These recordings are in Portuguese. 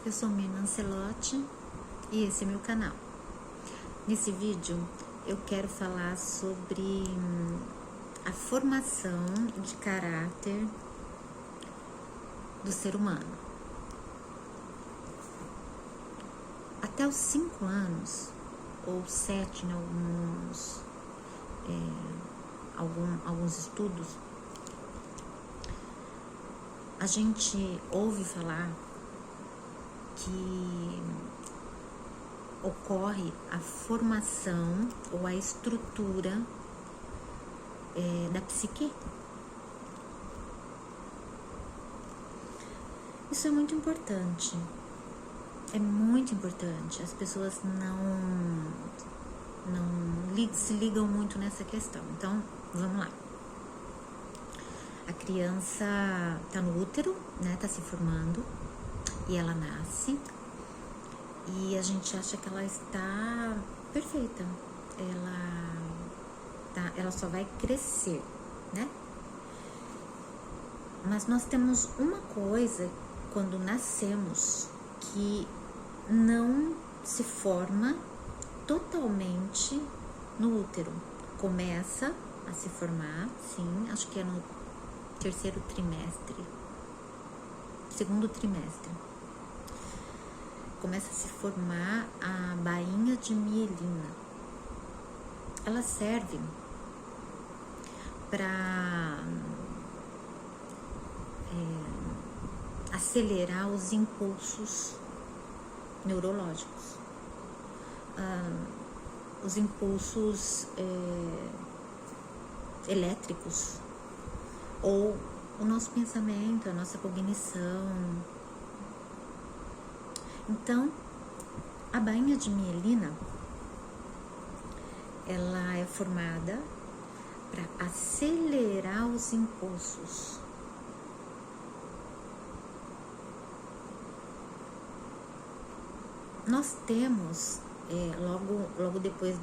eu sou Mirna Ancelotti e esse é meu canal. Nesse vídeo eu quero falar sobre a formação de caráter do ser humano. Até os 5 anos, ou 7 em alguns estudos, a gente ouve falar que ocorre a formação ou a estrutura da psique. Isso é muito importante. É muito importante. As pessoas não se ligam muito nessa questão. Então, vamos lá. A criança tá no útero, né? Tá se formando e ela nasce e a gente acha que ela está perfeita. Ela só vai crescer, né? Mas nós temos uma coisa quando nascemos que não se forma totalmente no útero. Começa a se formar, sim, acho que é no segundo trimestre. Começa a se formar a bainha de mielina. Ela serve para acelerar os impulsos neurológicos, os impulsos elétricos, ou o nosso pensamento, a nossa cognição. Então, a bainha de mielina, ela é formada para acelerar os impulsos. Nós temos, logo depois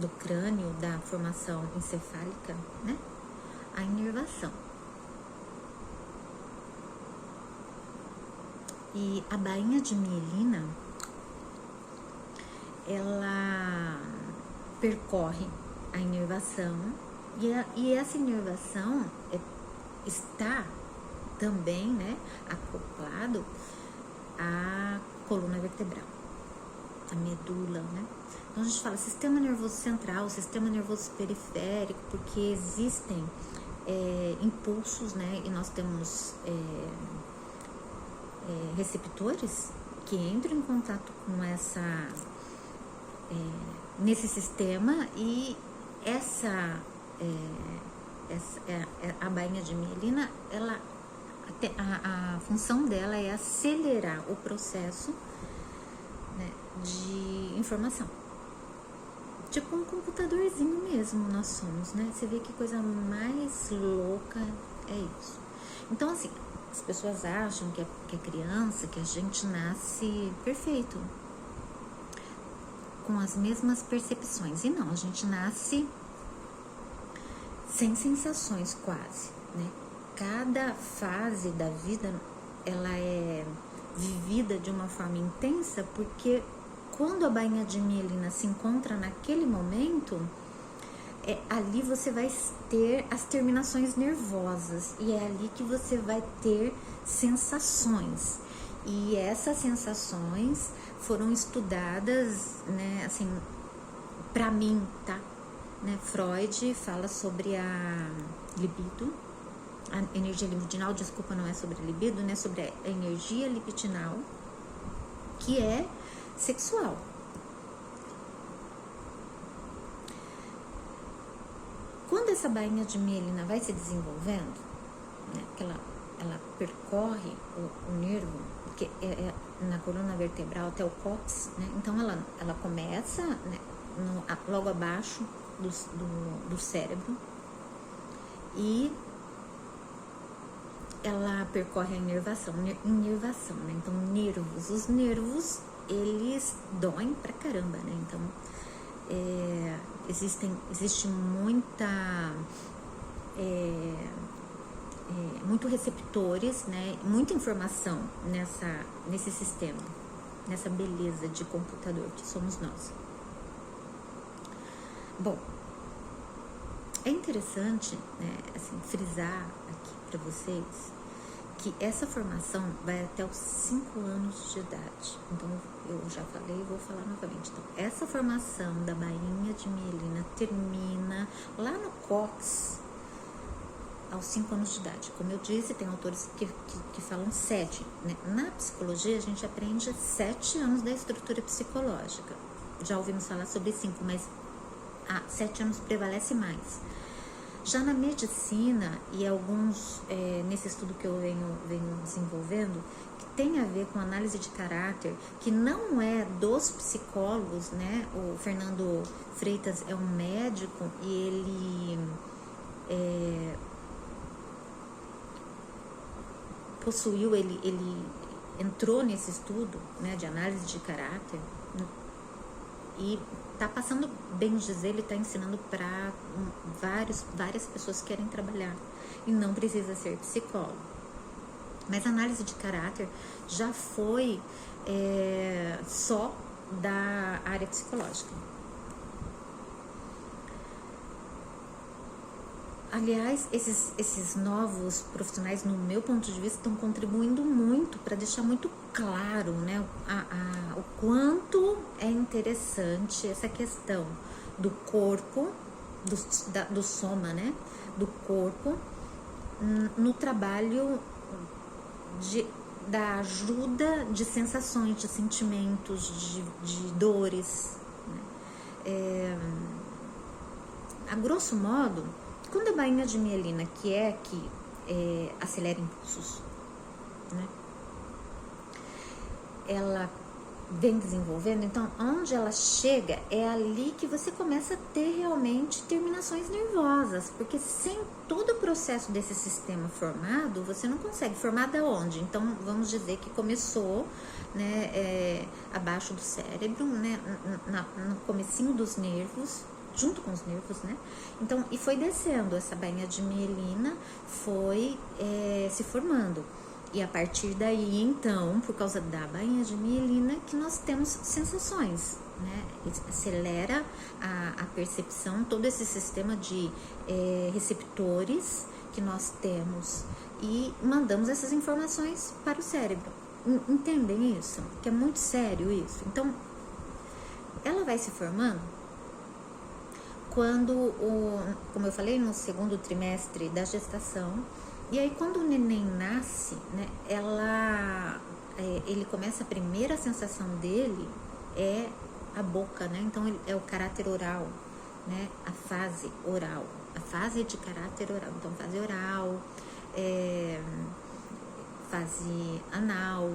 do crânio, da formação encefálica, né? A inervação. E a bainha de mielina, ela percorre a inervação e essa inervação está também, né, acoplado à coluna vertebral, a medula, né? Então a gente fala sistema nervoso central, sistema nervoso periférico, porque existem impulsos, né? E nós temos receptores que entram em contato com nesse sistema, e a bainha de mielina, a função dela é acelerar o processo, né, de informação. Tipo um computadorzinho mesmo nós somos, né? Você vê que coisa mais louca é isso. Então, assim, as pessoas acham que a criança, que a gente nasce perfeito, com as mesmas percepções. E não, a gente nasce sem sensações quase, né? Cada fase da vida, ela é vivida de uma forma intensa, porque quando a bainha de mielina se encontra naquele momento, ali você vai ter as terminações nervosas, e é ali que você vai ter sensações. E essas sensações foram estudadas, né, assim, pra mim, tá? Né, Freud fala sobre a libido, a energia libidinal, desculpa, não é sobre a libido, né, sobre a energia libidinal, que é sexual. Quando essa bainha de mielina vai se desenvolvendo, né, que ela percorre o nervo, que é na coluna vertebral até o cóccix, né? Então ela começa, né, logo abaixo do cérebro, e ela percorre a inervação, né? Então os nervos, eles doem pra caramba, né? Então existe muita muito receptores, né? Muita informação nesse sistema, nessa beleza de computador que somos nós. Bom, é interessante, né, assim, frisar aqui para vocês que essa formação vai até os 5 anos de idade. Então, eu já falei e vou falar novamente. Então, essa formação da bainha de mielina termina lá no cóccix aos 5 anos de idade. Como eu disse, tem autores que falam 7. Né? Na psicologia, a gente aprende 7 anos da estrutura psicológica. Já ouvimos falar sobre 5, mas 7 anos prevalece mais. Já na medicina, e alguns, nesse estudo que eu venho desenvolvendo, que tem a ver com análise de caráter, que não é dos psicólogos, né? O Fernando Freitas é um médico e ele ele entrou nesse estudo, né, de análise de caráter e está passando, bem dizer, ele está ensinando para várias pessoas que querem trabalhar e não precisa ser psicólogo. Mas a análise de caráter já foi só da área psicológica. Aliás, esses novos profissionais, no meu ponto de vista, estão contribuindo muito para deixar muito claro, né, o quanto é interessante essa questão do corpo, do soma, né, do corpo, no trabalho da ajuda de sensações, de sentimentos, de dores. Né. A grosso modo, quando a bainha de mielina, que acelera impulsos, né, ela vem desenvolvendo, então onde ela chega é ali que você começa a ter realmente terminações nervosas, porque sem todo o processo desse sistema formado, você não consegue. Formada onde? Então vamos dizer que começou, né, abaixo do cérebro, né, no comecinho dos nervos, junto com os nervos, né? Então, e foi descendo, essa bainha de mielina foi se formando. E a partir daí, então, por causa da bainha de mielina, que nós temos sensações, né? Acelera a percepção, todo esse sistema de receptores que nós temos e mandamos essas informações para o cérebro. Entendem isso? Que é muito sério isso. Então, ela vai se formando quando, como eu falei, no 2º trimestre da gestação. E aí, quando o neném nasce, né, ele começa, a primeira sensação dele é a boca, né? Então, é o caráter oral, né? A fase oral, a fase de caráter oral. Então, fase oral, fase anal,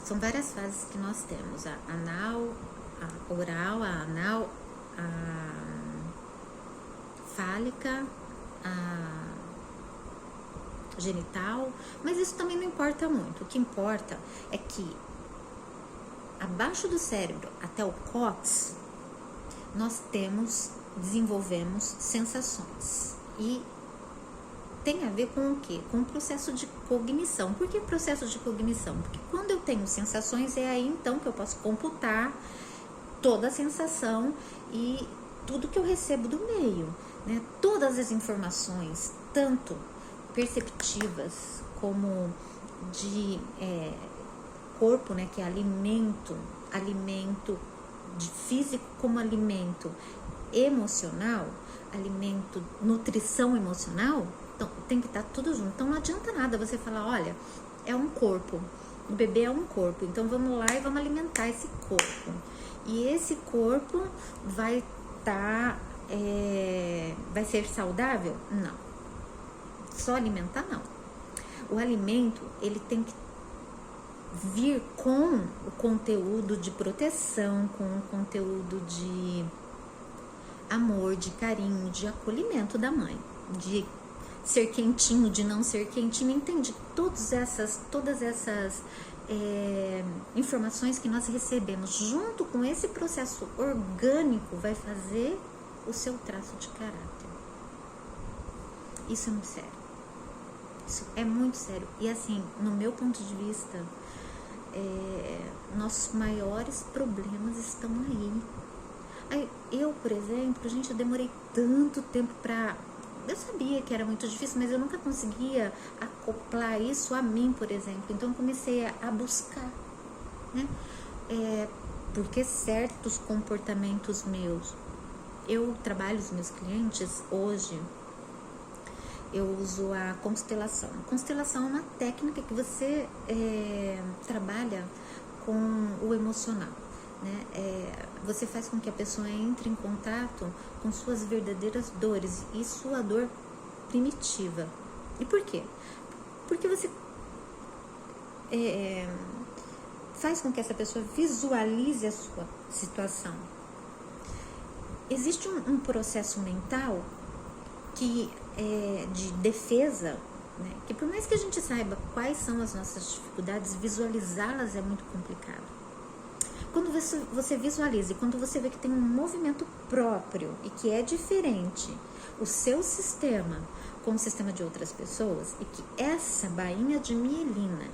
são várias fases que nós temos, a anal, a oral, a anal, a fálica, a genital, mas isso também não importa muito. O que importa é que abaixo do cérebro até o cóccix nós desenvolvemos sensações e tem a ver com o quê? Com o processo de cognição. Por que processo de cognição? Porque quando eu tenho sensações, é aí então que eu posso computar toda a sensação e tudo que eu recebo do meio, né? Todas as informações, tanto perceptivas como de corpo, né? Que é alimento de físico, como alimento emocional, alimento, nutrição emocional. Então, tem que estar tudo junto. Então, não adianta nada você falar, olha, é um corpo, o bebê é um corpo, então vamos lá e vamos alimentar esse corpo. E esse corpo vai ser saudável? Não. Só alimentar, não. O alimento, ele tem que vir com o conteúdo de proteção, com o conteúdo de amor, de carinho, de acolhimento da mãe, de ser quentinho, de não ser quentinho, entende? Todas essas informações que nós recebemos junto com esse processo orgânico vai fazer o seu traço de caráter. Isso é muito sério. Isso é muito sério. E assim, no meu ponto de vista, nossos maiores problemas estão aí. Eu, por exemplo, gente, eu demorei tanto tempo pra... Eu sabia que era muito difícil, mas eu nunca conseguia acoplar isso a mim, por exemplo. Então eu comecei a buscar, né? Porque certos comportamentos meus... Eu trabalho os meus clientes hoje... Eu uso a constelação. A constelação é uma técnica que você trabalha com o emocional, né? Você faz com que a pessoa entre em contato com suas verdadeiras dores e sua dor primitiva. E por quê? Porque você faz com que essa pessoa visualize a sua situação. Existe um processo mental que de defesa, né? Que por mais que a gente saiba quais são as nossas dificuldades, visualizá-las é muito complicado. Quando você visualiza e quando você vê que tem um movimento próprio e que é diferente o seu sistema com o sistema de outras pessoas, e que essa bainha de mielina,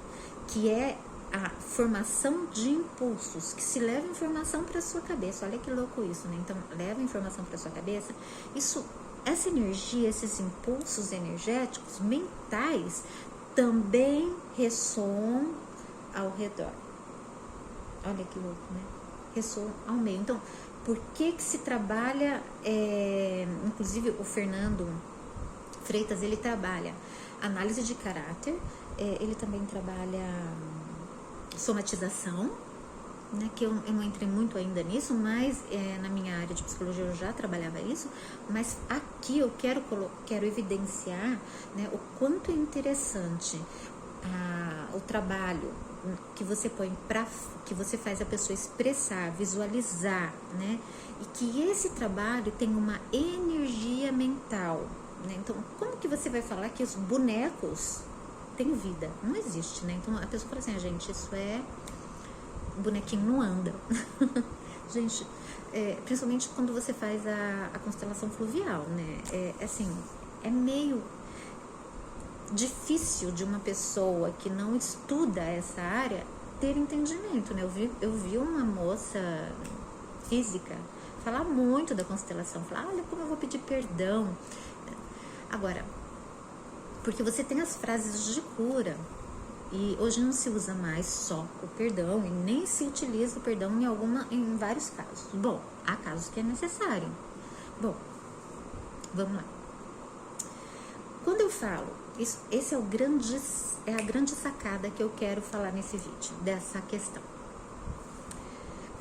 que é a formação de impulsos, que se leva informação para sua cabeça, olha que louco isso, né? Então, leva informação para sua cabeça, essa energia, esses impulsos energéticos, mentais, também ressoam ao redor. Olha que louco, né? Ressoam ao meio. Então, por que se trabalha, inclusive o Fernando Freitas, ele trabalha análise de caráter, ele também trabalha somatização, né, que eu não entrei muito ainda nisso, mas na minha área de psicologia eu já trabalhava isso, mas aqui eu quero evidenciar, né, o quanto é interessante o trabalho que você põe que você faz a pessoa expressar, visualizar, né, e que esse trabalho tem uma energia mental, né? Então, como que você vai falar que os bonecos têm vida? Não existe, né? Então a pessoa fala assim, gente, isso o bonequinho não anda. Gente, principalmente quando você faz a constelação fluvial, né? Assim, é meio difícil de uma pessoa que não estuda essa área ter entendimento, né? Eu vi uma moça física falar muito da constelação, falar, olha como eu vou pedir perdão. Agora, porque você tem as frases de cura, e hoje não se usa mais só o perdão, e nem se utiliza o perdão em vários casos. Bom, há casos que é necessário. Bom, vamos lá. Quando eu falo, esse é a grande sacada que eu quero falar nesse vídeo, dessa questão.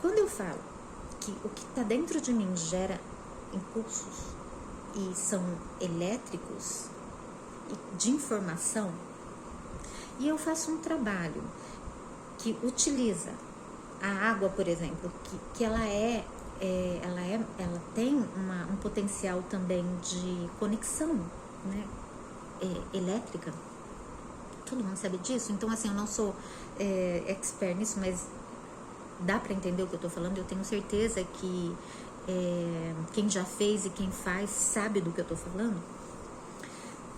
Quando eu falo que o que está dentro de mim gera impulsos e são elétricos e de informação, e eu faço um trabalho que utiliza a água, por exemplo, que ela tem um potencial também de conexão, né, elétrica. Todo mundo sabe disso. Então, assim, eu não sou expert nisso, mas dá para entender o que eu tô falando. Eu tenho certeza que quem já fez e quem faz sabe do que eu tô falando.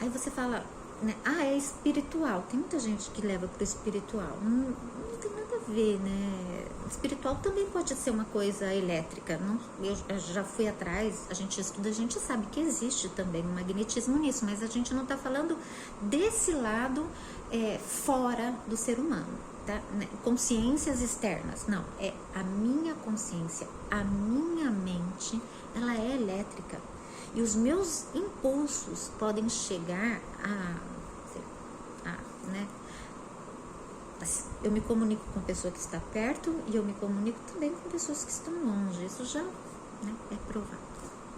Aí você fala, né, é espiritual. Tem muita gente que leva pro espiritual. Não tem nada a ver, né? Espiritual também pode ser uma coisa elétrica. Eu já fui atrás, a gente estuda, a gente sabe que existe também um magnetismo nisso, mas a gente não tá falando desse lado fora do ser humano, tá? Consciências externas. Não, é a minha consciência, a minha mente, ela é elétrica. E os meus impulsos podem chegar né? Eu me comunico com a pessoa que está perto e eu me comunico também com pessoas que estão longe. Isso já, né, é provado.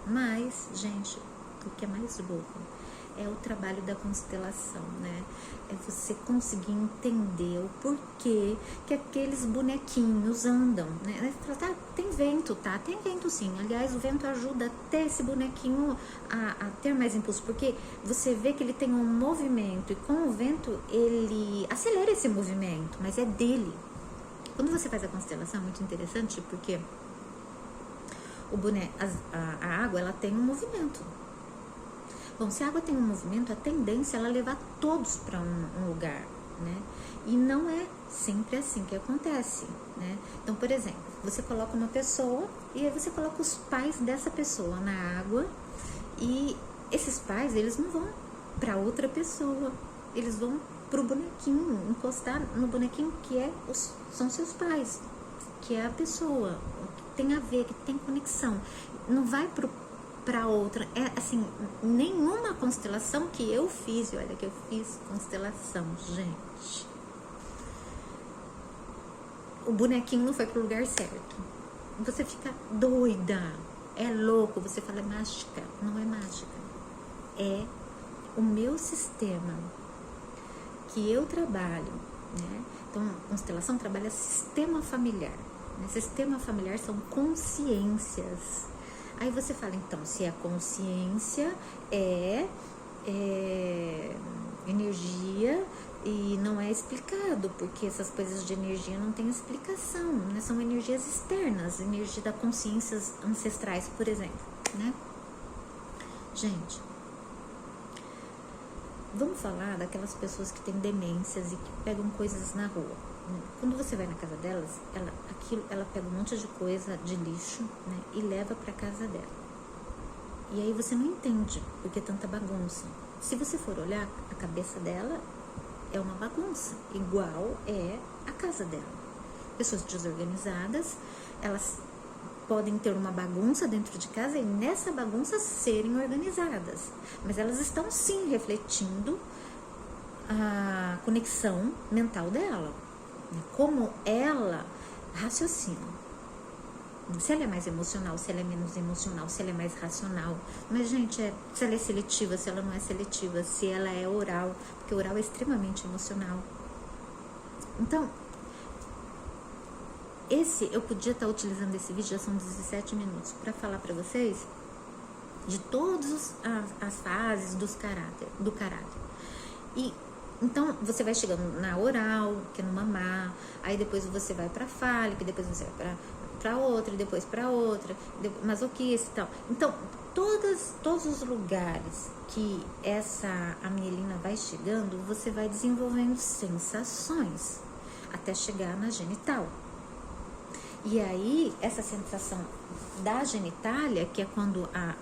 Mas, gente, o que é mais louco é o trabalho da constelação, né? É você conseguir entender o porquê que aqueles bonequinhos andam, né? Tá, tem vento, tá? Tem vento sim. Aliás, o vento ajuda até esse bonequinho a ter mais impulso, porque você vê que ele tem um movimento e com o vento ele acelera esse movimento, mas é dele. Quando você faz a constelação é muito interessante porque a água, ela tem um movimento. Bom, se a água tem um movimento, a tendência é ela levar todos para um lugar, né? E não é sempre assim que acontece, né? Então, por exemplo, você coloca uma pessoa e aí você coloca os pais dessa pessoa na água e esses pais, eles não vão para outra pessoa, eles vão pro bonequinho, encostar no bonequinho que são seus pais, que é a pessoa, que tem a ver, que tem conexão. Não vai para outra. É assim, nenhuma constelação que eu fiz, e olha que eu fiz constelação, gente. O bonequinho não foi pro lugar certo. Você fica doida, é louco, você fala é mágica. Não é mágica. É o meu sistema que eu trabalho, né? Então, a constelação trabalha sistema familiar. Né? Sistema familiar são consciências. Aí você fala, então, se a consciência é energia e não é explicado, porque essas coisas de energia não tem explicação, né? São energias externas, energia da consciências ancestrais, por exemplo, né? Gente, vamos falar daquelas pessoas que têm demências e que pegam coisas na rua. Né? Quando você vai na casa delas, ela pega um monte de coisa de lixo, né, e leva para casa dela. E aí você não entende porque tanta bagunça. Se você for olhar, a cabeça dela é uma bagunça, igual é a casa dela. Pessoas desorganizadas, elas podem ter uma bagunça dentro de casa e nessa bagunça serem organizadas. Mas elas estão sim refletindo a conexão mental dela, né? Como ela raciocina. Se ela é mais emocional, se ela é menos emocional, se ela é mais racional. Mas, gente, se ela é seletiva, se ela não é seletiva, se ela é oral, porque oral é extremamente emocional. Então, eu podia estar utilizando esse vídeo, já são 17 minutos, para falar para vocês de todas as fases do caráter. E então você vai chegando na oral, que é no mamar, aí depois você vai para fálica, depois você vai para outra, e depois para outra, masoquista e tal. Então, todos os lugares que a mielina vai chegando, você vai desenvolvendo sensações até chegar na genital. E aí, essa sensação da genitália, que é quando a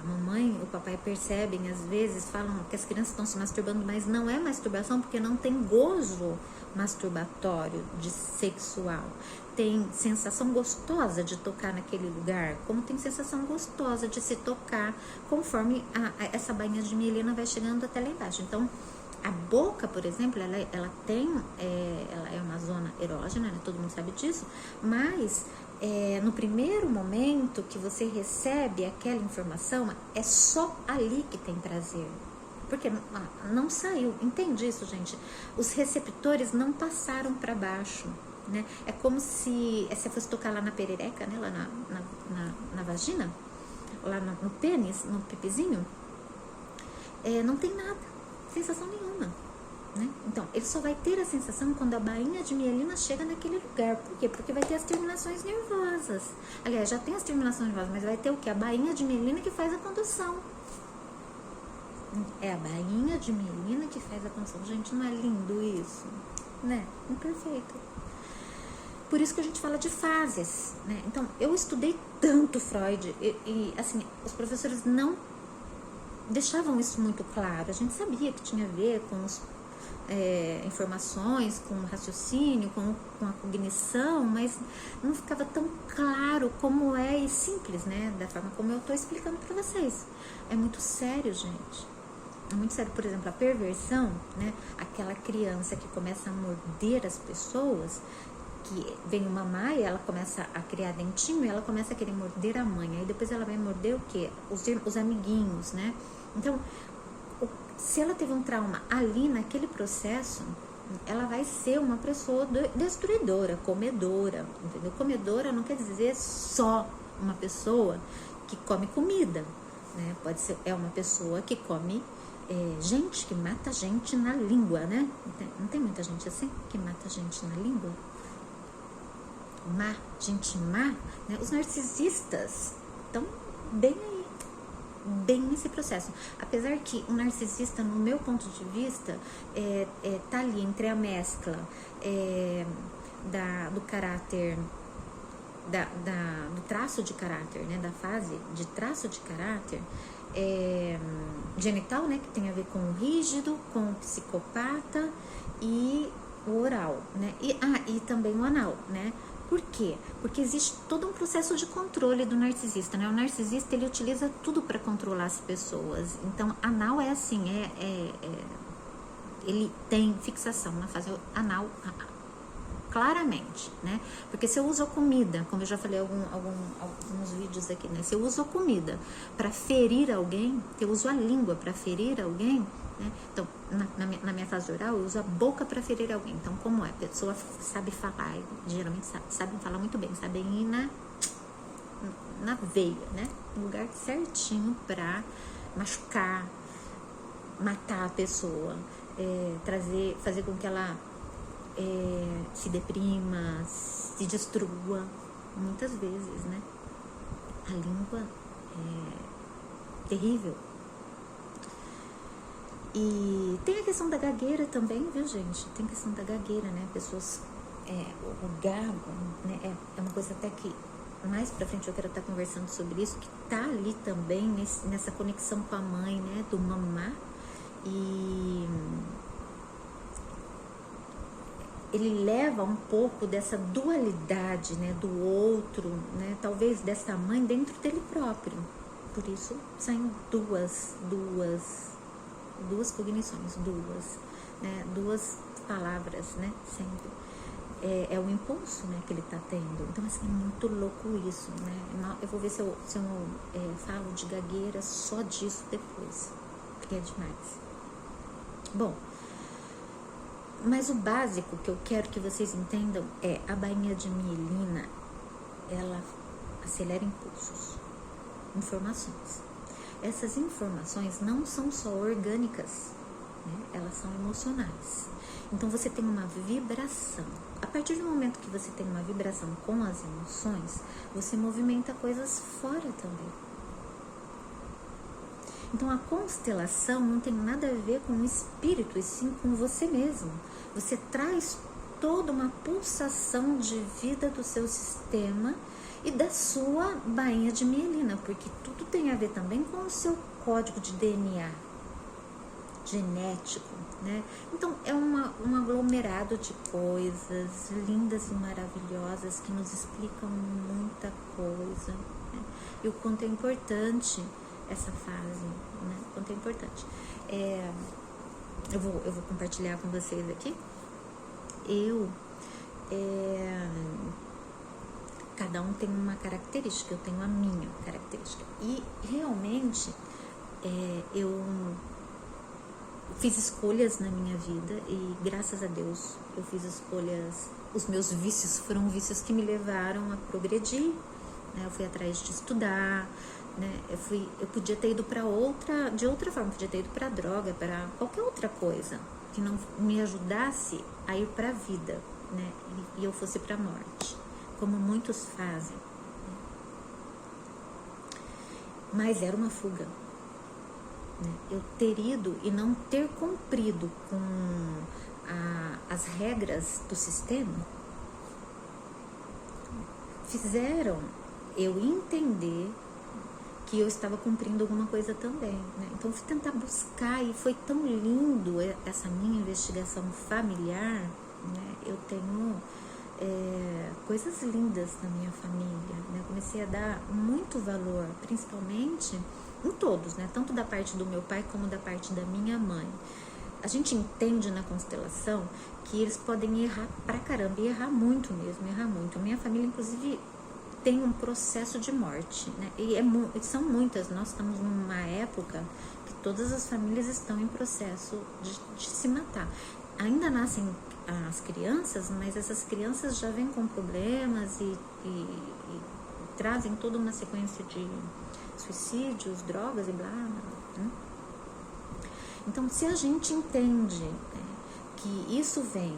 mamãe e o papai percebem, às vezes, falam que as crianças estão se masturbando, mas não é masturbação porque não tem gozo masturbatório de sexual. Tem sensação gostosa de tocar naquele lugar, como tem sensação gostosa de se tocar, conforme essa bainha de mielina vai chegando até lá embaixo. Então, a boca, por exemplo, ela é uma zona erógena, né? Todo mundo sabe disso, mas no primeiro momento que você recebe aquela informação, é só ali que tem prazer. Porque não saiu, entende isso, gente? Os receptores não passaram para baixo, né? É como se você fosse tocar lá na perereca, né? Lá na vagina, lá no pênis, no pipizinho, não tem nada. Sensação nenhuma, né? Então, ele só vai ter a sensação quando a bainha de mielina chega naquele lugar. Por quê? Porque vai ter as terminações nervosas. Aliás, já tem as terminações nervosas, mas vai ter o quê? A bainha de mielina que faz a condução. É a bainha de mielina que faz a condução. Gente, não é lindo isso? Né? Imperfeito. Por isso que a gente fala de fases, né? Então, eu estudei tanto Freud e assim, os professores não deixavam isso muito claro. A gente sabia que tinha a ver com informações, com o raciocínio, com a cognição, mas não ficava tão claro como é e simples, né? Da forma como eu estou explicando para vocês. É muito sério, gente. É muito sério. Por exemplo, a perversão, né? Aquela criança que começa a morder as pessoas, que vem uma mãe, ela começa a criar dentinho e ela começa a querer morder a mãe. Aí depois ela vai morder o quê? Os amiguinhos, né? Então, se ela teve um trauma ali naquele processo, ela vai ser uma pessoa destruidora, comedora, entendeu? Comedora não quer dizer só uma pessoa que come comida, né? Pode ser uma pessoa que come gente, que mata gente na língua, né? Não tem muita gente assim que mata gente na língua? Gente má, né? Os narcisistas estão bem aí, bem nesse processo. Apesar que o narcisista, no meu ponto de vista, tá ali entre a mescla do caráter, do traço de caráter, né, da fase de traço de caráter genital, né, que tem a ver com o rígido, com o psicopata e o oral, né, e também o anal, né. Por quê? Porque existe todo um processo de controle do narcisista, né? O narcisista, ele utiliza tudo para controlar as pessoas. Então, anal é assim, ele tem fixação na fase anal, claramente, né? Porque se eu uso a comida, como eu já falei alguns vídeos aqui, né? Se eu uso a comida para ferir alguém, eu uso a língua para ferir alguém, né? Então, na minha fase oral, eu uso a boca para ferir alguém. Então, como é? A pessoa sabe falar, geralmente sabe falar muito bem, sabem ir na veia, né? No lugar certinho para machucar, matar a pessoa, fazer com que ela se deprima, se destrua, muitas vezes, né? A língua é terrível. E tem a questão da gagueira também, viu, gente? Tem a questão da gagueira, né? Pessoas, o gago, né? É uma coisa até que mais pra frente eu quero estar conversando sobre isso, que tá ali também nessa conexão com a mãe, né? Do mamar. E ele leva um pouco dessa dualidade, né, do outro, né, talvez dessa mãe dentro dele próprio. Por isso saem duas cognições, duas palavras, né, sempre. É o impulso, né, que ele tá tendo. Então, assim, é muito louco isso, né. Eu vou ver se eu falo de gagueira só disso depois, porque é demais. Bom, mas o básico que eu quero que vocês entendam é a bainha de mielina, ela acelera impulsos, informações. Essas informações não são só orgânicas, né? Elas são emocionais. Então você tem uma vibração. A partir do momento que você tem uma vibração com as emoções, você movimenta coisas fora também. Então a constelação não tem nada a ver com o espírito, e sim com você mesmo. Você traz toda uma pulsação de vida do seu sistema e da sua bainha de mielina, porque tudo tem a ver também com o seu código de DNA genético, né? Então é um aglomerado de coisas lindas e maravilhosas que nos explicam muita coisa, né? E o quanto é importante essa fase, né? O quanto é importante. Eu vou compartilhar com vocês aqui. Cada um tem uma característica, eu tenho a minha característica. E realmente eu fiz escolhas na minha vida e graças a Deus eu fiz escolhas. Os meus vícios foram vícios que me levaram a progredir, né? Eu fui atrás de estudar, né? Eu podia ter ido de outra forma, podia ter ido para droga, para qualquer outra coisa que não me ajudasse a ir para a vida, né? E eu fosse para a morte, como muitos fazem, né? Mas era uma fuga, né? Eu ter ido e não ter cumprido com as regras do sistema fizeram eu entender que eu estava cumprindo alguma coisa também, né? Então eu fui tentar buscar e foi tão lindo essa minha investigação familiar, né? Eu tenho coisas lindas na minha família, né? Eu comecei a dar muito valor, principalmente em todos, né? Tanto da parte do meu pai como da parte da minha mãe. A gente entende na constelação que eles podem errar pra caramba, e errar muito mesmo, errar muito. A minha família, inclusive, tem um processo de morte, né? E são muitas. Nós estamos numa época que todas as famílias estão em processo de se matar. Ainda nascem as crianças, mas essas crianças já vêm com problemas e trazem toda uma sequência de suicídios, drogas e blá, blá, né? Então, se a gente entende, né, que isso vem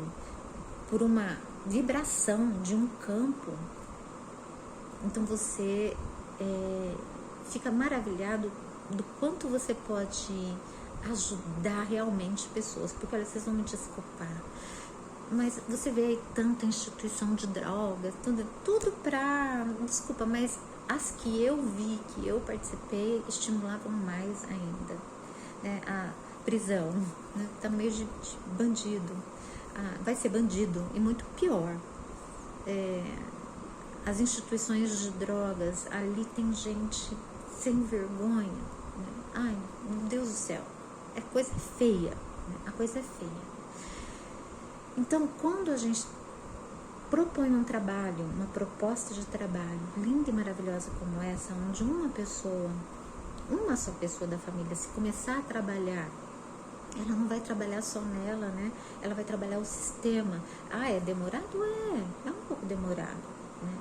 por uma vibração de um campo, então você fica maravilhado do quanto você pode ajudar realmente pessoas, porque olha, vocês vão me desculpar, mas você vê aí tanta instituição de drogas, tudo pra, desculpa, mas as que eu vi, que eu participei, estimulavam mais ainda, né? A prisão, né? Tá no meio de bandido, vai ser bandido, e muito pior, as instituições de drogas, ali tem gente sem vergonha, né? Ai, meu Deus do céu, é coisa feia, né? A coisa é feia. Então, quando a gente propõe um trabalho, uma proposta de trabalho linda e maravilhosa como essa, onde uma só pessoa da família, se começar a trabalhar, ela não vai trabalhar só nela, né? Ela vai trabalhar o sistema. É demorado? É um pouco demorado, né?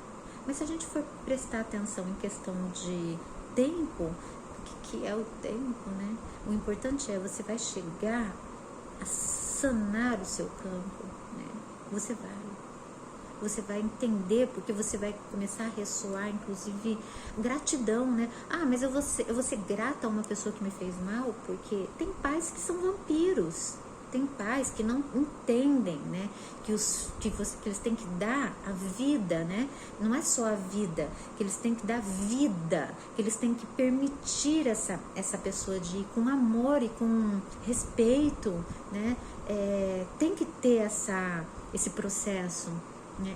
Mas se a gente for prestar atenção em questão de tempo, o que é o tempo, né? O importante é você vai chegar a sanar o seu campo, né? Você vai entender, porque você vai começar a ressoar, inclusive, gratidão, né? Mas eu vou ser grata a uma pessoa que me fez mal, porque tem pais que são vampiros, tem pais que não entendem, né? Que eles têm que dar a vida, né? Não é só a vida, que eles têm que dar vida, que eles têm que permitir essa pessoa de ir com amor e com respeito, né? Tem que ter esse processo.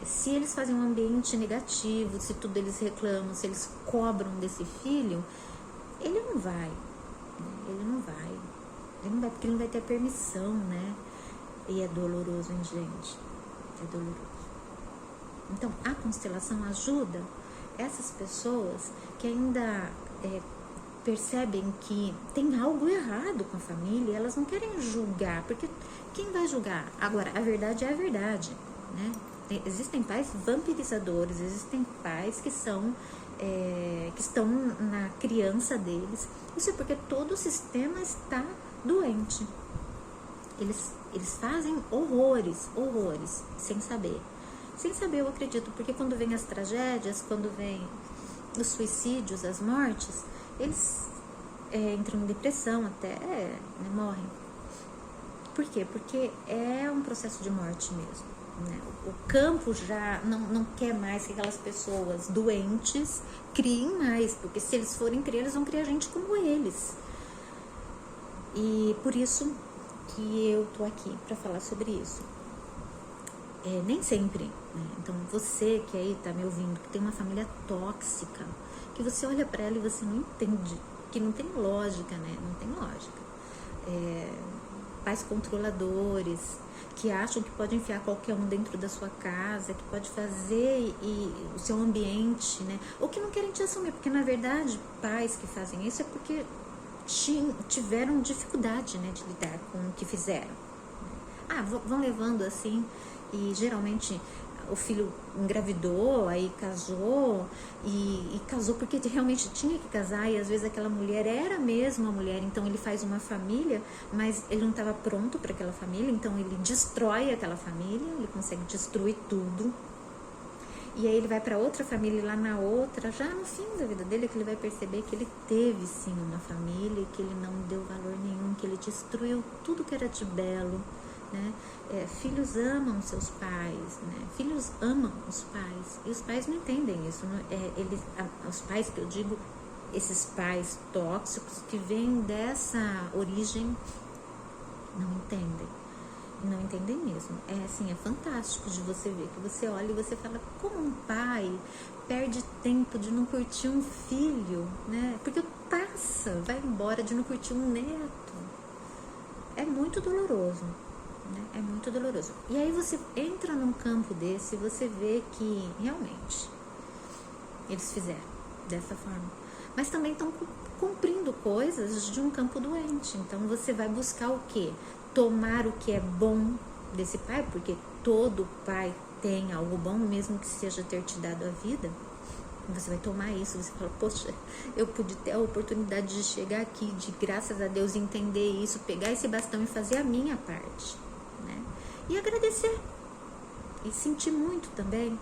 Se eles fazem um ambiente negativo, se tudo eles reclamam, se eles cobram desse filho, ele não vai, porque ele não vai ter permissão, né? E é doloroso, hein, gente? É doloroso. Então, a constelação ajuda essas pessoas que ainda percebem que tem algo errado com a família e elas não querem julgar, porque quem vai julgar? Agora, a verdade é a verdade, né? Existem pais vampirizadores, existem pais que estão na criança deles. Isso é porque todo o sistema está doente. Eles fazem horrores, sem saber. Sem saber, eu acredito, porque quando vem as tragédias, quando vem os suicídios, as mortes, eles entram em depressão até, né, morrem. Por quê? Porque é um processo de morte mesmo. Né? O campo já não quer mais que aquelas pessoas doentes criem mais, porque se eles forem criar, eles vão criar gente como eles. E por isso que eu tô aqui para falar sobre isso. Nem sempre, né? Então você que aí tá me ouvindo, que tem uma família tóxica, que você olha para ela e você não entende, que não tem lógica, né? Não tem lógica. Pais controladores, que acham que pode enfiar qualquer um dentro da sua casa, que pode fazer o seu ambiente, né? Ou que não querem te assumir, porque na verdade pais que fazem isso é porque tiveram dificuldade, né, de lidar com o que fizeram. Vão levando assim, e geralmente o filho engravidou, aí casou, e casou porque realmente tinha que casar, e às vezes aquela mulher era mesmo uma mulher, então ele faz uma família, mas ele não estava pronto para aquela família, então ele destrói aquela família, ele consegue destruir tudo, e aí ele vai para outra família, e lá na outra, já no fim da vida dele, é que ele vai perceber que ele teve sim uma família, e que ele não deu valor nenhum, que ele destruiu tudo que era de belo, né? Filhos amam seus pais, né? Filhos amam os pais, e os pais não entendem isso, né? Os pais que eu digo, esses pais tóxicos que vêm dessa origem, não entendem mesmo. É fantástico de você ver, que você olha e você fala, como um pai perde tempo de não curtir um filho, né? Porque vai embora de não curtir um neto. É muito doloroso. Né? É muito doloroso. E aí você entra num campo desse e você vê que realmente eles fizeram dessa forma, mas também estão cumprindo coisas de um campo doente. Então você vai buscar o quê? Tomar o que é bom desse pai, porque todo pai tem algo bom, mesmo que seja ter te dado a vida. Você vai tomar isso, você fala, poxa, eu pude ter a oportunidade de chegar aqui, de graças a Deus entender isso, pegar esse bastão e fazer a minha parte, né? E agradecer, e sentir muito também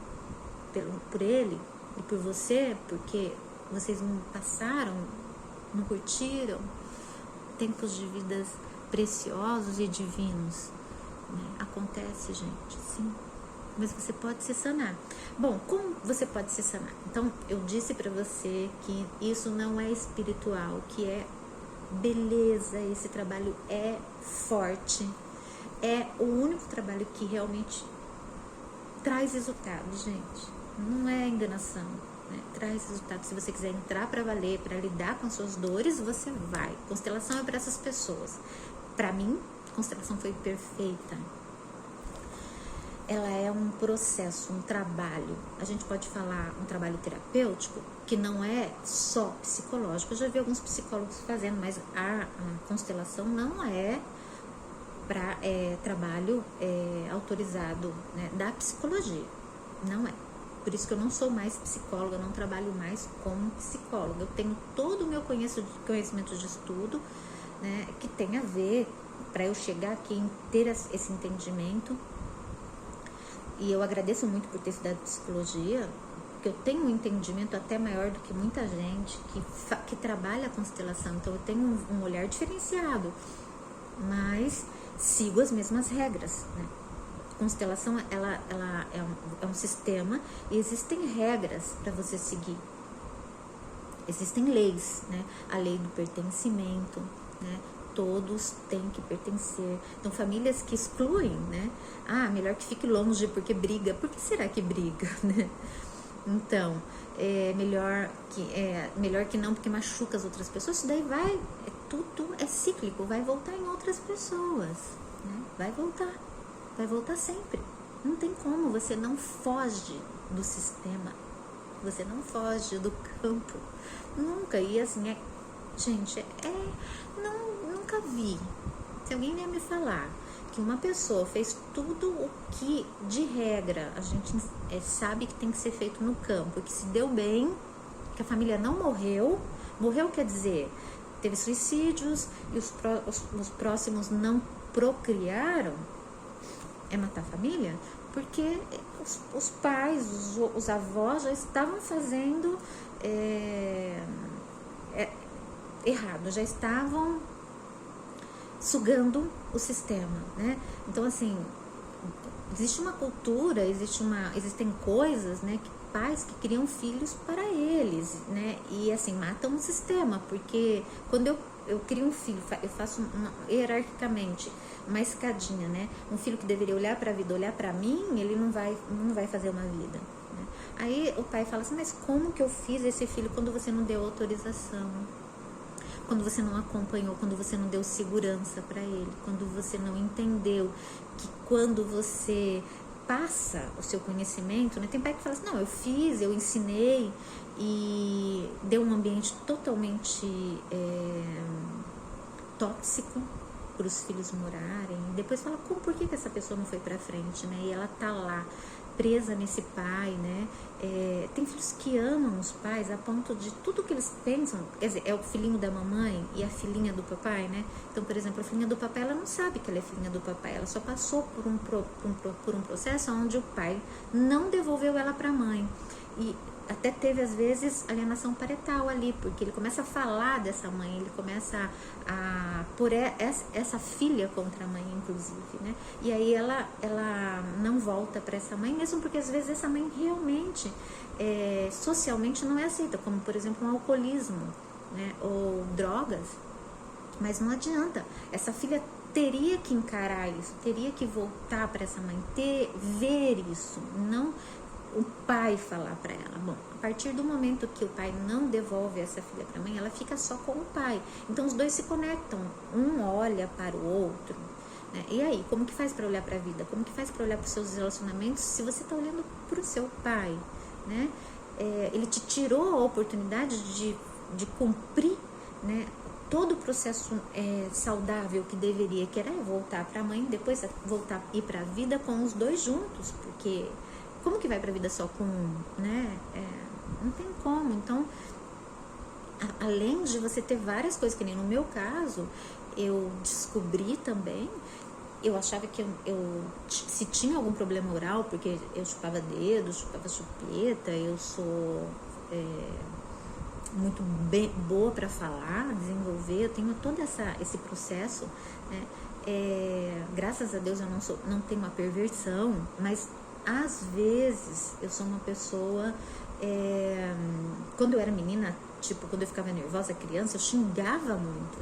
por ele e por você, porque vocês não passaram não curtiram tempos de vidas preciosos e divinos, né? Acontece, gente, sim. Mas você pode se sanar. Bom, como você pode se sanar? Então, eu disse para você que isso não é espiritual, que é beleza, esse trabalho é forte, é o único trabalho que realmente traz resultado, gente. Não é enganação, né? Traz resultado. Se você quiser entrar para valer, para lidar com suas dores, você vai. Constelação é para essas pessoas. Para mim, constelação foi perfeita. Ela é um processo, um trabalho. A gente pode falar um trabalho terapêutico, que não é só psicológico. Eu já vi alguns psicólogos fazendo, mas a constelação não é para trabalho autorizado, né, da psicologia. Não é. Por isso que eu não sou mais psicóloga, eu não trabalho mais como psicóloga. Eu tenho todo o meu conhecimento de estudo, né, que tem a ver para eu chegar aqui e ter esse entendimento. E eu agradeço muito por ter estudado psicologia, porque eu tenho um entendimento até maior do que muita gente que trabalha a constelação. Então eu tenho um olhar diferenciado, mas sigo as mesmas regras, né? Constelação, ela é um sistema e existem regras para você seguir. Existem leis, né? A lei do pertencimento, né? Todos têm que pertencer. Então, famílias que excluem, né? Ah, melhor que fique longe porque briga. Por que será que briga, né? Então, melhor que não porque machuca as outras pessoas. Isso daí tudo é cíclico, vai voltar em outras pessoas, né? Vai voltar sempre. Não tem como, você não foge do sistema, você não foge do campo, nunca. E assim, gente, nunca vi. Se alguém ia me falar que uma pessoa fez tudo o que de regra a gente sabe que tem que ser feito no campo, que se deu bem, que a família não morreu quer dizer, teve suicídios e os próximos não procriaram, é matar a família, porque os pais, os avós já estavam fazendo errado, já estavam sugando o sistema, né? Então, assim, existe uma cultura, existem coisas, né, que pais que criam filhos para eles, né? E assim, matam o sistema, porque quando eu crio um filho, eu faço hierarquicamente uma escadinha, né? Um filho que deveria olhar para a vida, olhar para mim, ele não vai fazer uma vida, né? Aí o pai fala assim, mas como que eu fiz esse filho quando você não deu autorização? Quando você não acompanhou, quando você não deu segurança para ele, quando você não entendeu que quando você passa o seu conhecimento, né? Tem pai que fala assim, não, eu ensinei e deu um ambiente totalmente tóxico para os filhos morarem. Depois fala, por que essa pessoa não foi para frente, né? E ela tá lá presa nesse pai, né? Tem filhos que amam os pais a ponto de tudo que eles pensam, quer dizer, é o filhinho da mamãe e a filhinha do papai, né? Então, por exemplo, a filhinha do papai, ela não sabe que ela é filhinha do papai, ela só passou por um processo onde o pai não devolveu ela para a mãe. E até teve, às vezes, alienação parental ali, porque ele começa a falar dessa mãe, ele começa a pôr essa filha contra a mãe, inclusive, né? E aí ela não volta para essa mãe, mesmo porque, às vezes, essa mãe realmente, socialmente não é aceita, como, por exemplo, um alcoolismo, né? Ou drogas, mas não adianta, essa filha teria que encarar isso, teria que voltar para essa mãe, ver isso, não o pai falar para ela. Bom, a partir do momento que o pai não devolve essa filha para a mãe, ela fica só com o pai. Então os dois se conectam, um olha para o outro, né? E aí, como que faz para olhar para a vida? Como que faz para olhar para os seus relacionamentos se você está olhando para o seu pai, né? Ele te tirou a oportunidade de cumprir, né, todo o processo saudável que deveria, que era voltar para a mãe, depois voltar ir para a vida com os dois juntos, porque como que vai para a vida só com um, né? Não tem como. Então, além de você ter várias coisas, que nem no meu caso, eu descobri também, eu achava que se tinha algum problema oral, porque eu chupava dedo, chupava chupeta, eu sou muito boa para falar, desenvolver, eu tenho todo esse processo, né? Graças a Deus eu não tenho uma perversão, mas às vezes eu sou uma pessoa, quando eu era menina, tipo, quando eu ficava nervosa, criança, eu xingava muito,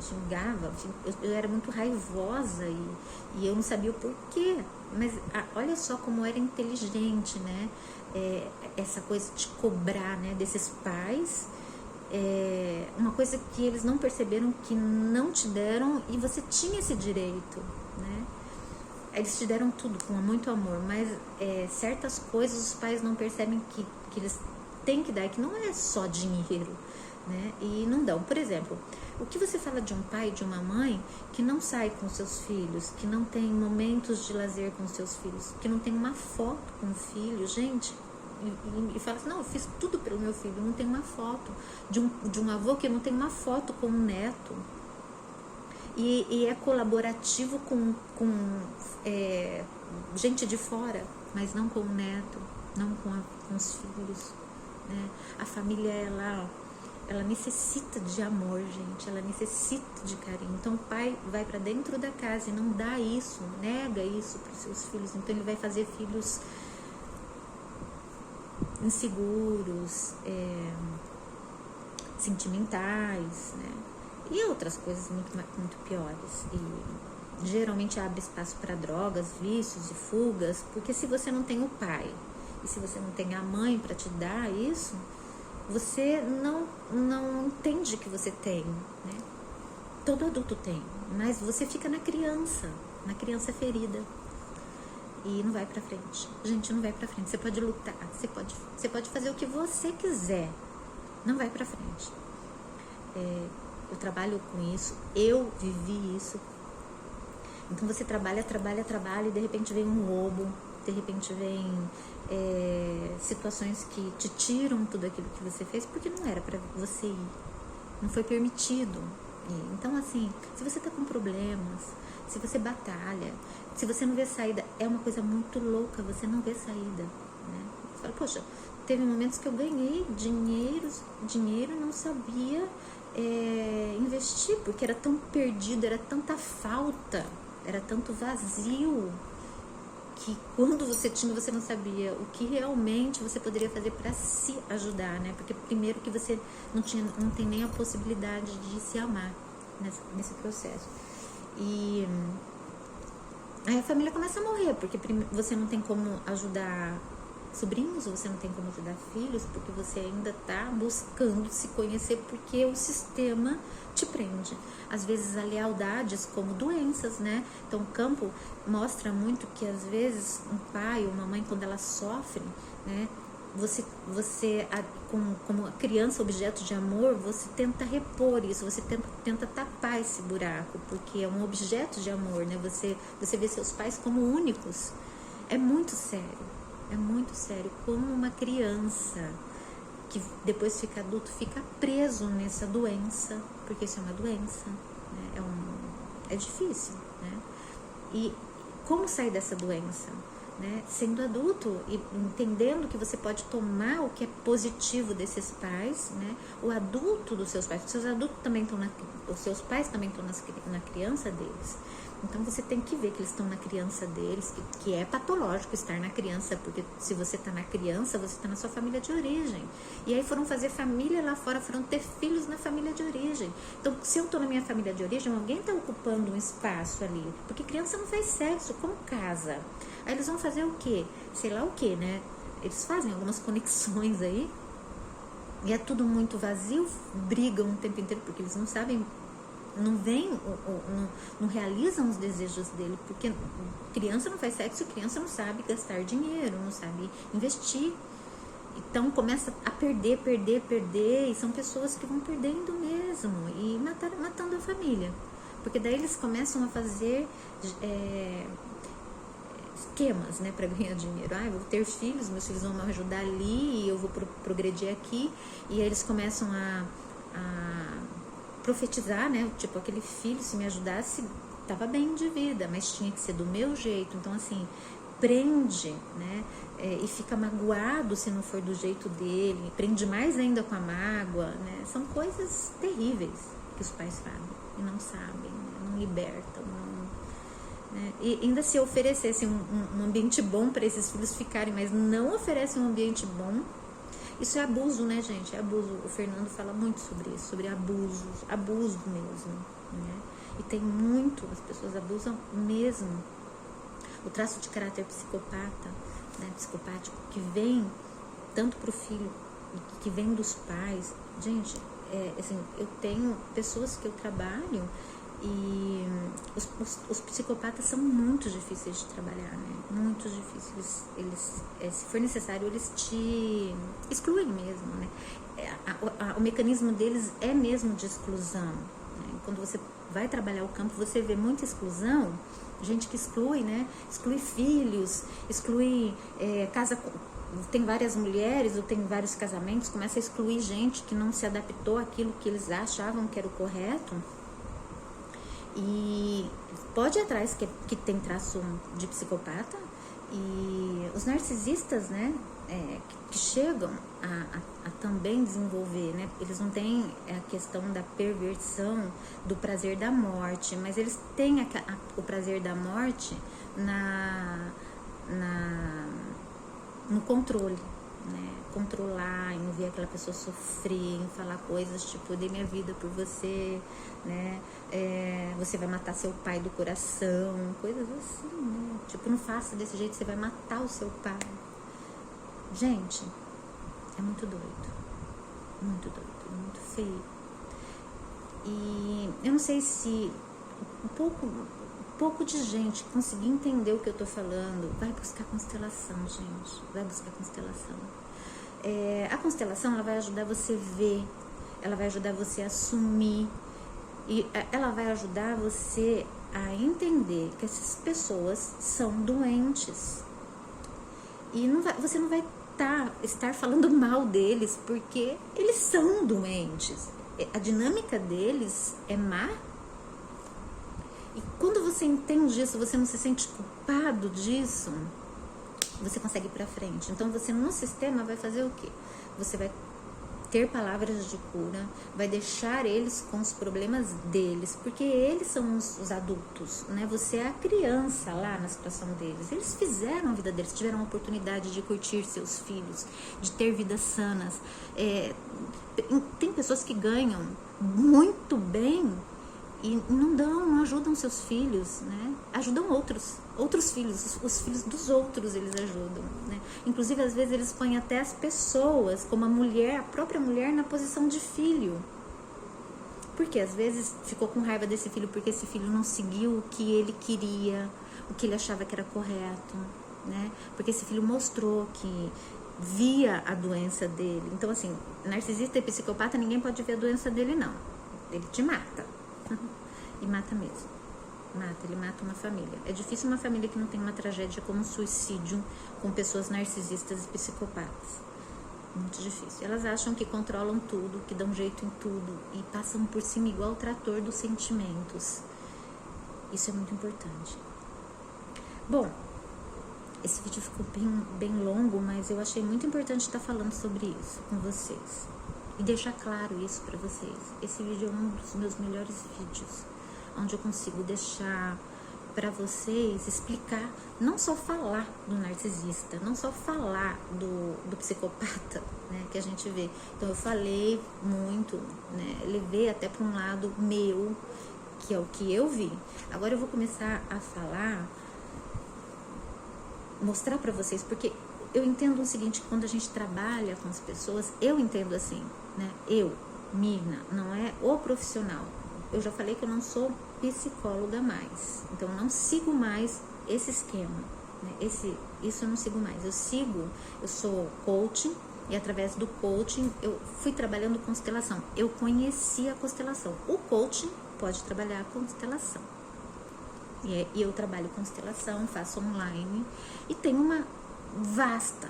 eu era muito raivosa e eu não sabia o porquê, mas olha só como era inteligente, né? Essa coisa de cobrar, né, desses pais, uma coisa que eles não perceberam, que não te deram, e você tinha esse direito, né? Eles te deram tudo com muito amor, mas certas coisas os pais não percebem que eles têm que dar, que não é só dinheiro, né? E não dão. Por exemplo, o que você fala de um pai e de uma mãe que não sai com seus filhos, que não tem momentos de lazer com seus filhos, que não tem uma foto com o filho, gente, e fala assim, não, eu fiz tudo pelo meu filho, não tem uma foto de um avô que não tem uma foto com um neto, e é colaborativo com gente de fora, mas não com o neto, não com os filhos, né? A família, ela necessita de amor, gente, ela necessita de carinho. Então o pai vai para dentro da casa e não dá isso, nega isso para os seus filhos, então ele vai fazer filhos inseguros, sentimentais, né? E outras coisas muito piores. E geralmente abre espaço para drogas, vícios e fugas, porque se você não tem o pai e se você não tem a mãe para te dar isso, você não entende que você tem, né? Todo adulto tem, mas você fica na criança ferida. E não vai pra frente. Gente, não vai pra frente. Você pode lutar, você pode fazer o que você quiser. Não vai pra frente. Eu trabalho com isso, eu vivi isso. Então você trabalha e de repente vem um roubo, de repente vem situações que te tiram tudo aquilo que você fez, porque não era pra você ir. Não foi permitido. Então, assim, se você tá com problemas, se você batalha, se você não vê saída, é uma coisa muito louca, você não vê saída, né? Você fala, poxa, teve momentos que eu ganhei dinheiro e não sabia investir, porque era tão perdido, era tanta falta, era tanto vazio, que quando você tinha, você não sabia o que realmente você poderia fazer para se ajudar, né? Porque primeiro que você não tem nem a possibilidade de se amar nesse processo. E aí a família começa a morrer, porque você não tem como ajudar sobrinhos, você não tem como ajudar filhos, porque você ainda está buscando se conhecer, porque o sistema te prende. Às vezes a lealdades como doenças, né? Então o campo mostra muito que às vezes um pai ou uma mãe, quando ela sofre, né? Você como criança, objeto de amor, você tenta repor isso, você tenta tapar esse buraco, porque é um objeto de amor, né? Você vê seus pais como únicos. É muito sério, como uma criança que depois fica adulto, fica preso nessa doença, porque isso é uma doença, né? É difícil, né? E como sair dessa doença? Né? Sendo adulto e entendendo que você pode tomar o que é positivo desses pais, né? O adulto dos seus pais, os seus adultos também estão os seus pais também estão na criança deles. Então você tem que ver que eles estão na criança deles, que é patológico estar na criança, porque se você está na criança, você está na sua família de origem. E aí foram fazer família lá fora, foram ter filhos na família de origem. Então, se eu estou na minha família de origem, alguém está ocupando um espaço ali, porque criança não faz sexo, como casa. Aí eles vão fazer o quê? Sei lá o quê, né? Eles fazem algumas conexões aí, e é tudo muito vazio, brigam o tempo inteiro, porque eles não sabem, não realizam os desejos dele, porque criança não faz sexo, criança não sabe gastar dinheiro, não sabe investir. Então começa a perder, e são pessoas que vão perdendo mesmo, e matando a família, porque daí eles começam a fazer esquemas, né, para ganhar dinheiro. Eu vou ter filhos, meus filhos vão me ajudar ali, e eu vou progredir aqui, e aí eles começam a profetizar, né, tipo, aquele filho, se me ajudasse, tava bem de vida, mas tinha que ser do meu jeito. Então, assim, prende, né? E fica magoado se não for do jeito dele, prende mais ainda com a mágoa, né? São coisas terríveis que os pais fazem e não sabem, né? Não libertam, não, né? E ainda se oferecesse um ambiente bom para esses filhos ficarem, mas não oferece um ambiente bom, isso é abuso, né, gente? É abuso. O Fernando fala muito sobre isso, sobre abuso mesmo, né? E tem muito, as pessoas abusam mesmo. O traço de caráter psicopata, né, psicopático, que vem tanto pro filho, que vem dos pais. Gente, assim, eu tenho pessoas que eu trabalho e os psicopatas são muito difíceis de trabalhar, né? Muito difíceis. Eles, se for necessário, eles te excluem mesmo, né? O mecanismo deles é mesmo de exclusão, né? Quando você vai trabalhar o campo, você vê muita exclusão, gente que exclui, né? Exclui filhos, exclui casa, tem várias mulheres ou tem vários casamentos, começa a excluir gente que não se adaptou àquilo que eles achavam que era o correto. E pode ir atrás que tem traço de psicopata. E os narcisistas, né, que chegam a também desenvolver, né, eles não têm a questão da perversão, do prazer da morte, mas eles têm o prazer da morte no controle, né, controlar, em ver aquela pessoa sofrer, em falar coisas tipo, eu dei minha vida por você, né, você vai matar seu pai do coração, coisas assim, né, tipo, não faça desse jeito, você vai matar o seu pai. Gente, é muito doido, muito feio. E eu não sei se um pouco de gente conseguir entender o que eu tô falando, vai buscar constelação, gente, vai buscar constelação. A constelação, ela vai ajudar você a ver, ela vai ajudar você a assumir, e ela vai ajudar você a entender que essas pessoas são doentes. E você não vai estar falando mal deles, porque eles são doentes. A dinâmica deles é má. E quando você entende isso, você não se sente culpado disso, você consegue ir pra frente. Então você no sistema vai fazer o quê? Você vai ter palavras de cura, vai deixar eles com os problemas deles, porque eles são os adultos, né? Você é a criança lá na situação deles. Eles fizeram a vida deles, tiveram a oportunidade de curtir seus filhos, de ter vidas sanas. Tem pessoas que ganham muito bem e não ajudam seus filhos, né? Ajudam outros filhos, os filhos dos outros eles ajudam, né? Inclusive, às vezes, eles põem até as pessoas, como a própria mulher, na posição de filho. Porque às vezes ficou com raiva desse filho porque esse filho não seguiu o que ele queria, o que ele achava que era correto, né? Porque esse filho mostrou que via a doença dele. Então, assim, narcisista e psicopata, ninguém pode ver a doença dele, não. Ele te mata. E mata mesmo. Ele mata uma família. É difícil uma família que não tem uma tragédia como um suicídio com pessoas narcisistas e psicopatas. Muito difícil. Elas acham que controlam tudo, que dão jeito em tudo e passam por cima igual o trator dos sentimentos. Isso é muito importante. Bom, esse vídeo ficou bem longo, mas eu achei muito importante estar falando sobre isso com vocês. E deixar claro isso para vocês. Esse vídeo é um dos meus melhores vídeos, onde eu consigo deixar para vocês explicar, não só falar do narcisista, não só falar do psicopata, né, que a gente vê. Então eu falei muito, né, levei até para um lado meu, que é o que eu vi. Agora eu vou começar a falar, mostrar para vocês, porque eu entendo o seguinte, quando a gente trabalha com as pessoas, eu entendo assim, né? Eu, Mirna, não é o profissional. Eu já falei que eu não sou psicóloga mais, então eu não sigo mais esse esquema, né? Isso eu não sigo mais. Eu sou coaching e através do coaching eu fui trabalhando constelação. Eu conheci a constelação. O coaching pode trabalhar a constelação. E eu trabalho constelação, faço online e tenho uma vasta,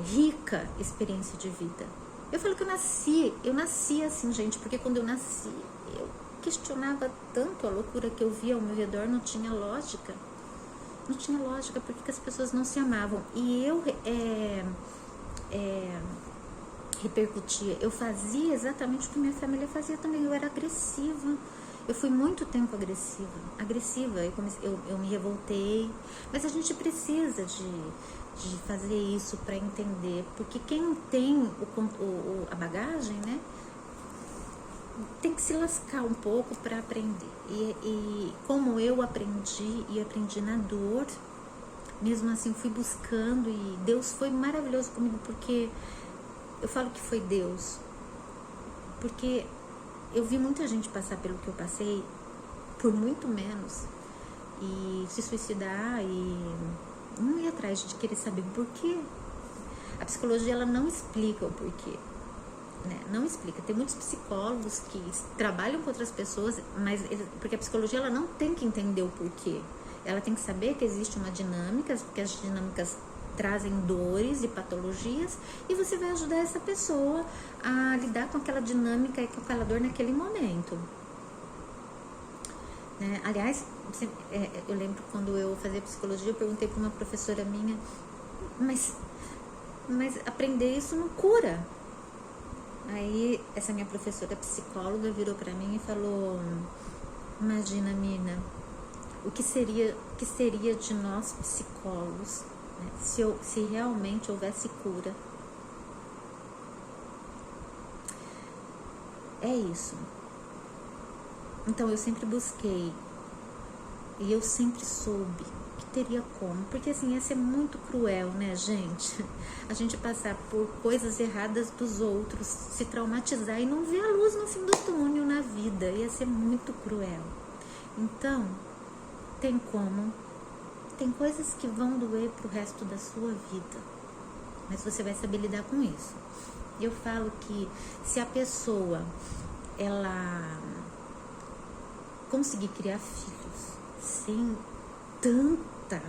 rica experiência de vida. Eu falo que eu nasci assim, gente, porque quando eu nasci, eu questionava tanto a loucura que eu via ao meu redor, não tinha lógica. Não tinha lógica, porque as pessoas não se amavam. E eu repercutia, eu fazia exatamente o que minha família fazia também. Eu era agressiva. Eu fui muito tempo agressiva. Eu me revoltei. Mas a gente precisa de fazer isso para entender, porque quem tem a bagagem, né, tem que se lascar um pouco para aprender. E como eu aprendi na dor, mesmo assim fui buscando, e Deus foi maravilhoso comigo, porque eu falo que foi Deus, porque eu vi muita gente passar pelo que eu passei por muito menos e se suicidar e não ir atrás de querer saber o porquê. A psicologia, ela não explica o porquê, né? Não explica. Tem muitos psicólogos que trabalham com outras pessoas, mas porque a psicologia, ela não tem que entender o porquê. Ela tem que saber que existe uma dinâmica, porque as dinâmicas trazem dores e patologias, e você vai ajudar essa pessoa a lidar com aquela dinâmica e com aquela dor naquele momento, né? Aliás, eu lembro quando eu fazia psicologia, eu perguntei para uma professora minha, mas aprender isso não cura. Aí essa minha professora psicóloga virou para mim e falou: imagina, Mina, o que seria de nós psicólogos, né, se realmente houvesse cura. É isso. Então eu sempre busquei, e eu sempre soube que teria como, porque assim, ia ser muito cruel, né, gente? A gente passar por coisas erradas dos outros, se traumatizar e não ver a luz no fim do túnel na vida, ia ser muito cruel. Então, tem como, tem coisas que vão doer pro resto da sua vida, mas você vai saber lidar com isso. Eu falo que se a pessoa, ela conseguir criar filhos sem tanta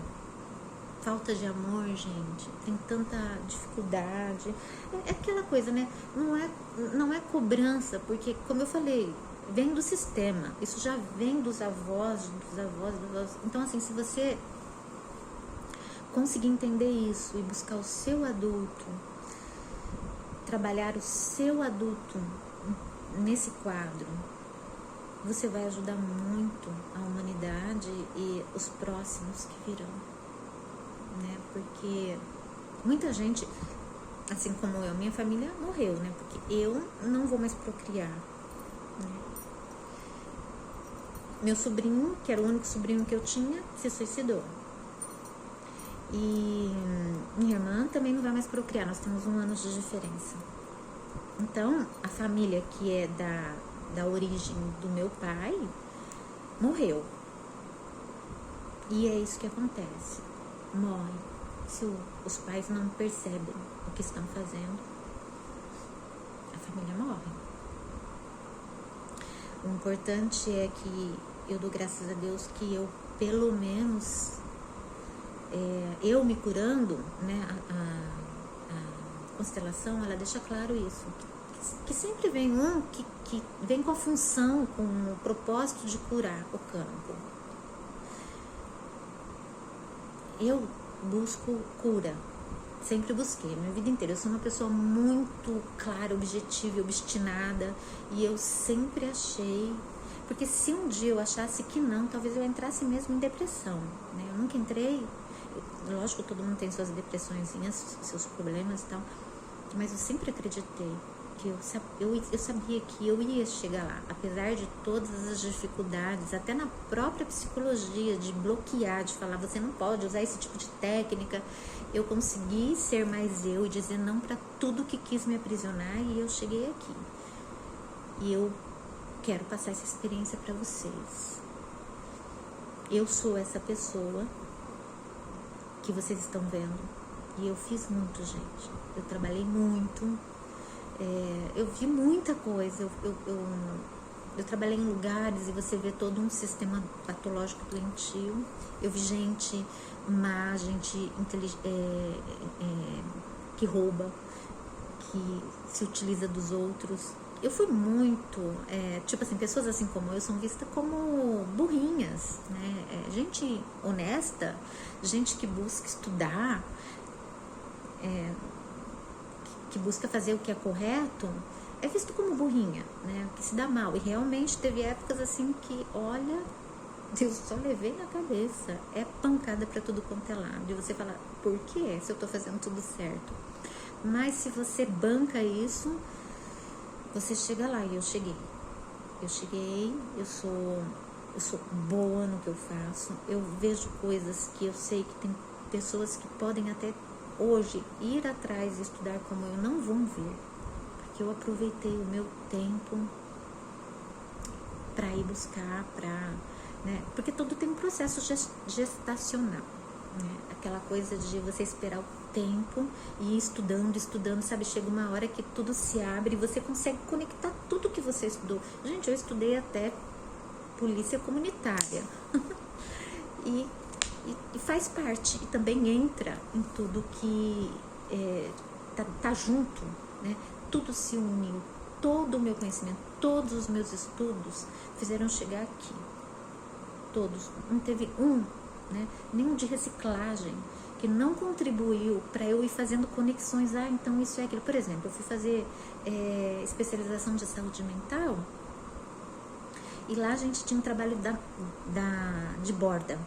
falta de amor, gente, tem tanta dificuldade, é aquela coisa, né? Não é cobrança, porque, como eu falei, vem do sistema, isso já vem dos avós. Então, assim, se você conseguir entender isso e buscar o seu adulto, trabalhar o seu adulto nesse quadro, você vai ajudar muito a humanidade e os próximos que virão, né? Porque muita gente, assim como eu, minha família morreu, né? Porque eu não vou mais procriar, né? Meu sobrinho, que era o único sobrinho que eu tinha, se suicidou. E minha irmã também não vai mais procriar, nós temos 1 ano de diferença. Então, a família que é da origem do meu pai morreu. E é isso que acontece. Morre. Se os pais não percebem o que estão fazendo, a família morre. O importante é que eu dou graças a Deus que eu, pelo menos, eu me curando, né, a constelação, ela deixa claro isso, que sempre vem que vem com a função, com o propósito de curar o campo. Eu busco cura, sempre busquei, a minha vida inteira. Eu sou uma pessoa muito clara, objetiva e obstinada, e eu sempre achei, porque se um dia eu achasse que não, talvez eu entrasse mesmo em depressão, né? Eu nunca entrei, lógico, todo mundo tem suas depressõezinhas, seus problemas e tal, mas eu sempre acreditei que eu sabia que eu ia chegar lá, apesar de todas as dificuldades, até na própria psicologia, de bloquear, de falar, você não pode usar esse tipo de técnica. Eu consegui ser mais eu e dizer não para tudo que quis me aprisionar, e eu cheguei aqui. E eu quero passar essa experiência para vocês. Eu sou essa pessoa que vocês estão vendo, e eu fiz muito, gente. Eu trabalhei muito. Eu vi muita coisa, eu trabalhei em lugares e você vê todo um sistema patológico doentio. Eu vi gente má, gente que rouba, que se utiliza dos outros, eu fui muito, tipo assim, pessoas assim como eu são vistas como burrinhas, né? Gente honesta, gente que busca estudar, que busca fazer o que é correto, é visto como burrinha, né? Que se dá mal. E realmente teve épocas assim que, olha, eu só levei na cabeça. É pancada pra tudo quanto é lado. E você fala, por quê? Se eu tô fazendo tudo certo. Mas se você banca isso, você chega lá. E eu cheguei. Eu sou boa no que eu faço. Eu vejo coisas que eu sei que tem pessoas que podem até hoje ir atrás e estudar como eu, não vão ver. Porque eu aproveitei o meu tempo para ir buscar, né? Porque tudo tem um processo gestacional, né? Aquela coisa de você esperar o tempo e ir estudando, sabe? Chega uma hora que tudo se abre e você consegue conectar tudo que você estudou. Gente, eu estudei até polícia comunitária e faz parte, e também entra em tudo que tá junto, né? Tudo se uniu, todo o meu conhecimento, todos os meus estudos fizeram chegar aqui. Todos, não teve né? Nenhum de reciclagem que não contribuiu para eu ir fazendo conexões. Então isso é aquilo. Por exemplo, eu fui fazer especialização de saúde mental e lá a gente tinha um trabalho de borda,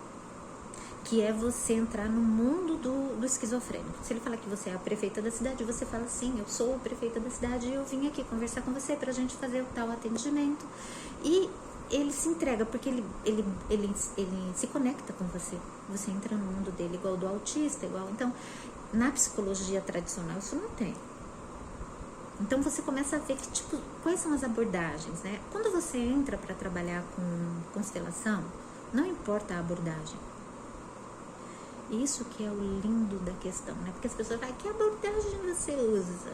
que é você entrar no mundo do esquizofrênico. Se ele falar que você é a prefeita da cidade, você fala, sim, eu sou a prefeita da cidade e eu vim aqui conversar com você pra gente fazer o tal atendimento. E ele se entrega, porque ele se conecta com você. Você entra no mundo dele, igual do autista, igual... Então, na psicologia tradicional, isso não tem. Então, você começa a ver que, tipo, quais são as abordagens, né? Quando você entra para trabalhar com constelação, não importa a abordagem. Isso que é o lindo da questão, né? Porque as pessoas falam, que abordagem você usa?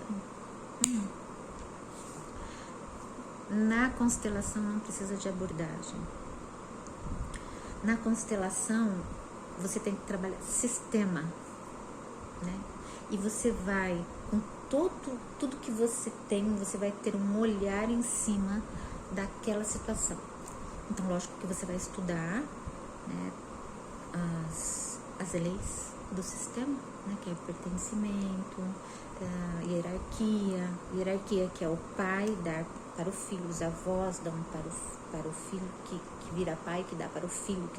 Na constelação não precisa de abordagem. Na constelação, você tem que trabalhar sistema, né? E você vai, com tudo que você tem, você vai ter um olhar em cima daquela situação. Então, lógico que você vai estudar, né, as leis do sistema, né, que é o pertencimento, hierarquia que é o pai dar para o filho, os avós dão para o filho que vira pai, que dá para o filho,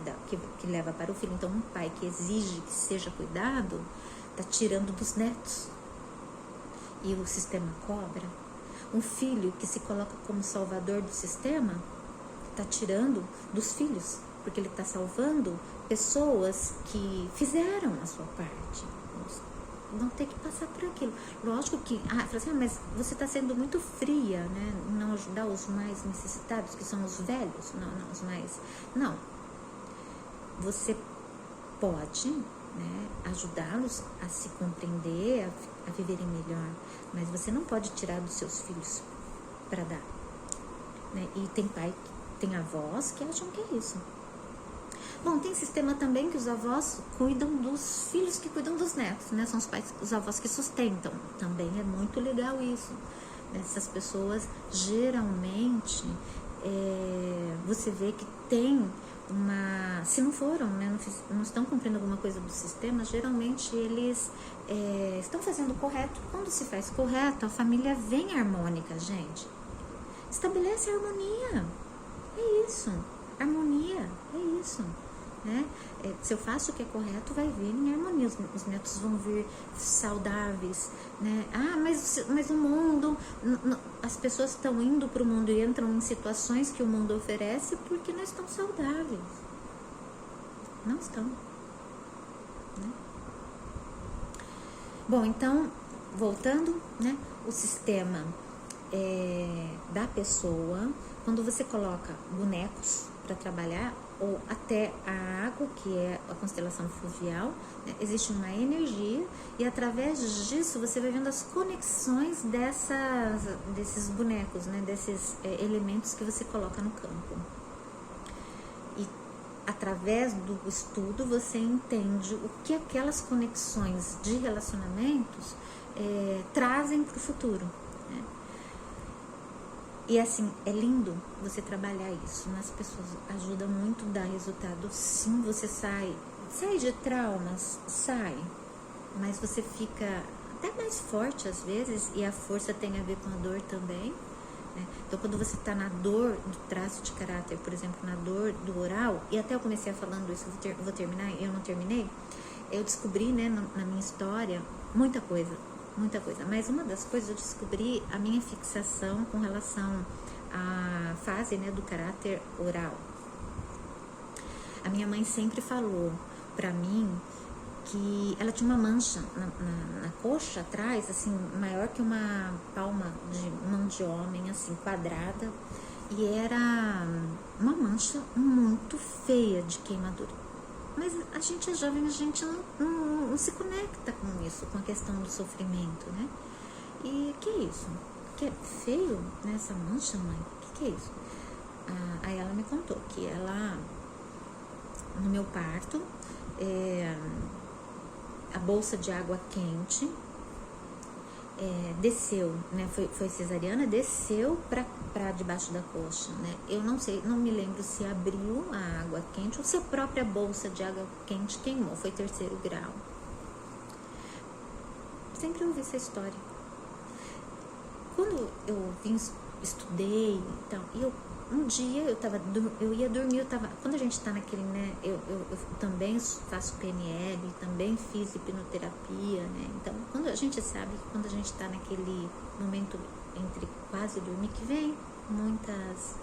que leva para o filho. Então, um pai que exige que seja cuidado, está tirando dos netos. E o sistema cobra. Um filho que se coloca como salvador do sistema, está tirando dos filhos, porque ele está salvando pessoas que fizeram a sua parte. Vão ter que passar por aquilo. Lógico que, fala assim, mas você está sendo muito fria, né? Não ajudar os mais necessitados, que são os velhos. Não, os mais... Não. Você pode, né, ajudá-los a se compreender, a viverem melhor, mas você não pode tirar dos seus filhos para dar, né? E tem avós que acham que é isso. Bom, tem sistema também que os avós cuidam dos filhos que cuidam dos netos, né? São os avós que sustentam. Também é muito legal isso. Essas pessoas, geralmente, você vê que tem uma... Se não foram, né? Não estão cumprindo alguma coisa do sistema, geralmente eles estão fazendo o correto. Quando se faz correto, a família vem harmônica, gente. Estabelece a harmonia. É isso. Harmonia. É isso. Né? Se eu faço o que é correto, vai vir em harmonia, os netos vão vir saudáveis, né? Mas o mundo, as pessoas estão indo para o mundo e entram em situações que o mundo oferece porque não estão saudáveis, não estão, né? Bom, então, voltando, né? O sistema da pessoa, quando você coloca bonecos para trabalhar, ou até a água, que é a constelação fluvial, né? Existe uma energia e através disso você vai vendo as conexões desses bonecos, né? Desses elementos que você coloca no campo. E através do estudo você entende o que aquelas conexões de relacionamentos trazem para o futuro, né? E assim, é lindo você trabalhar isso nas pessoas, ajuda muito, dá resultado. Sim, você sai de traumas, sai, mas você fica até mais forte às vezes, e a força tem a ver com a dor também, né? Então, quando você está na dor do traço de caráter, por exemplo, na dor do oral, e até eu comecei falando isso, vou terminar, eu não terminei, eu descobri, né, na minha história, muita coisa, mas uma das coisas eu descobri a minha fixação com relação à fase, né, do caráter oral. A minha mãe sempre falou pra mim que ela tinha uma mancha na coxa atrás, assim, maior que uma palma de mão de homem, assim, quadrada, e era uma mancha muito feia de queimadura. Mas a gente é jovem, a gente não se conecta com isso, com a questão do sofrimento, né? E que é isso? Que é feio, né, essa mancha, mãe? Que é isso? Aí ela me contou que ela, no meu parto, a bolsa de água quente desceu, né? Foi cesariana, desceu para debaixo da coxa, né? Eu não sei, não me lembro se abriu a água quente ou se a própria bolsa de água quente queimou, foi 3º grau. Sempre ouvi essa história. Quando eu estudei e tal, e um dia eu ia dormir, quando a gente tá naquele, né, eu também faço PNL, também fiz hipnoterapia, né, então quando a gente sabe que quando a gente tá naquele momento entre quase dormir, que vem muitas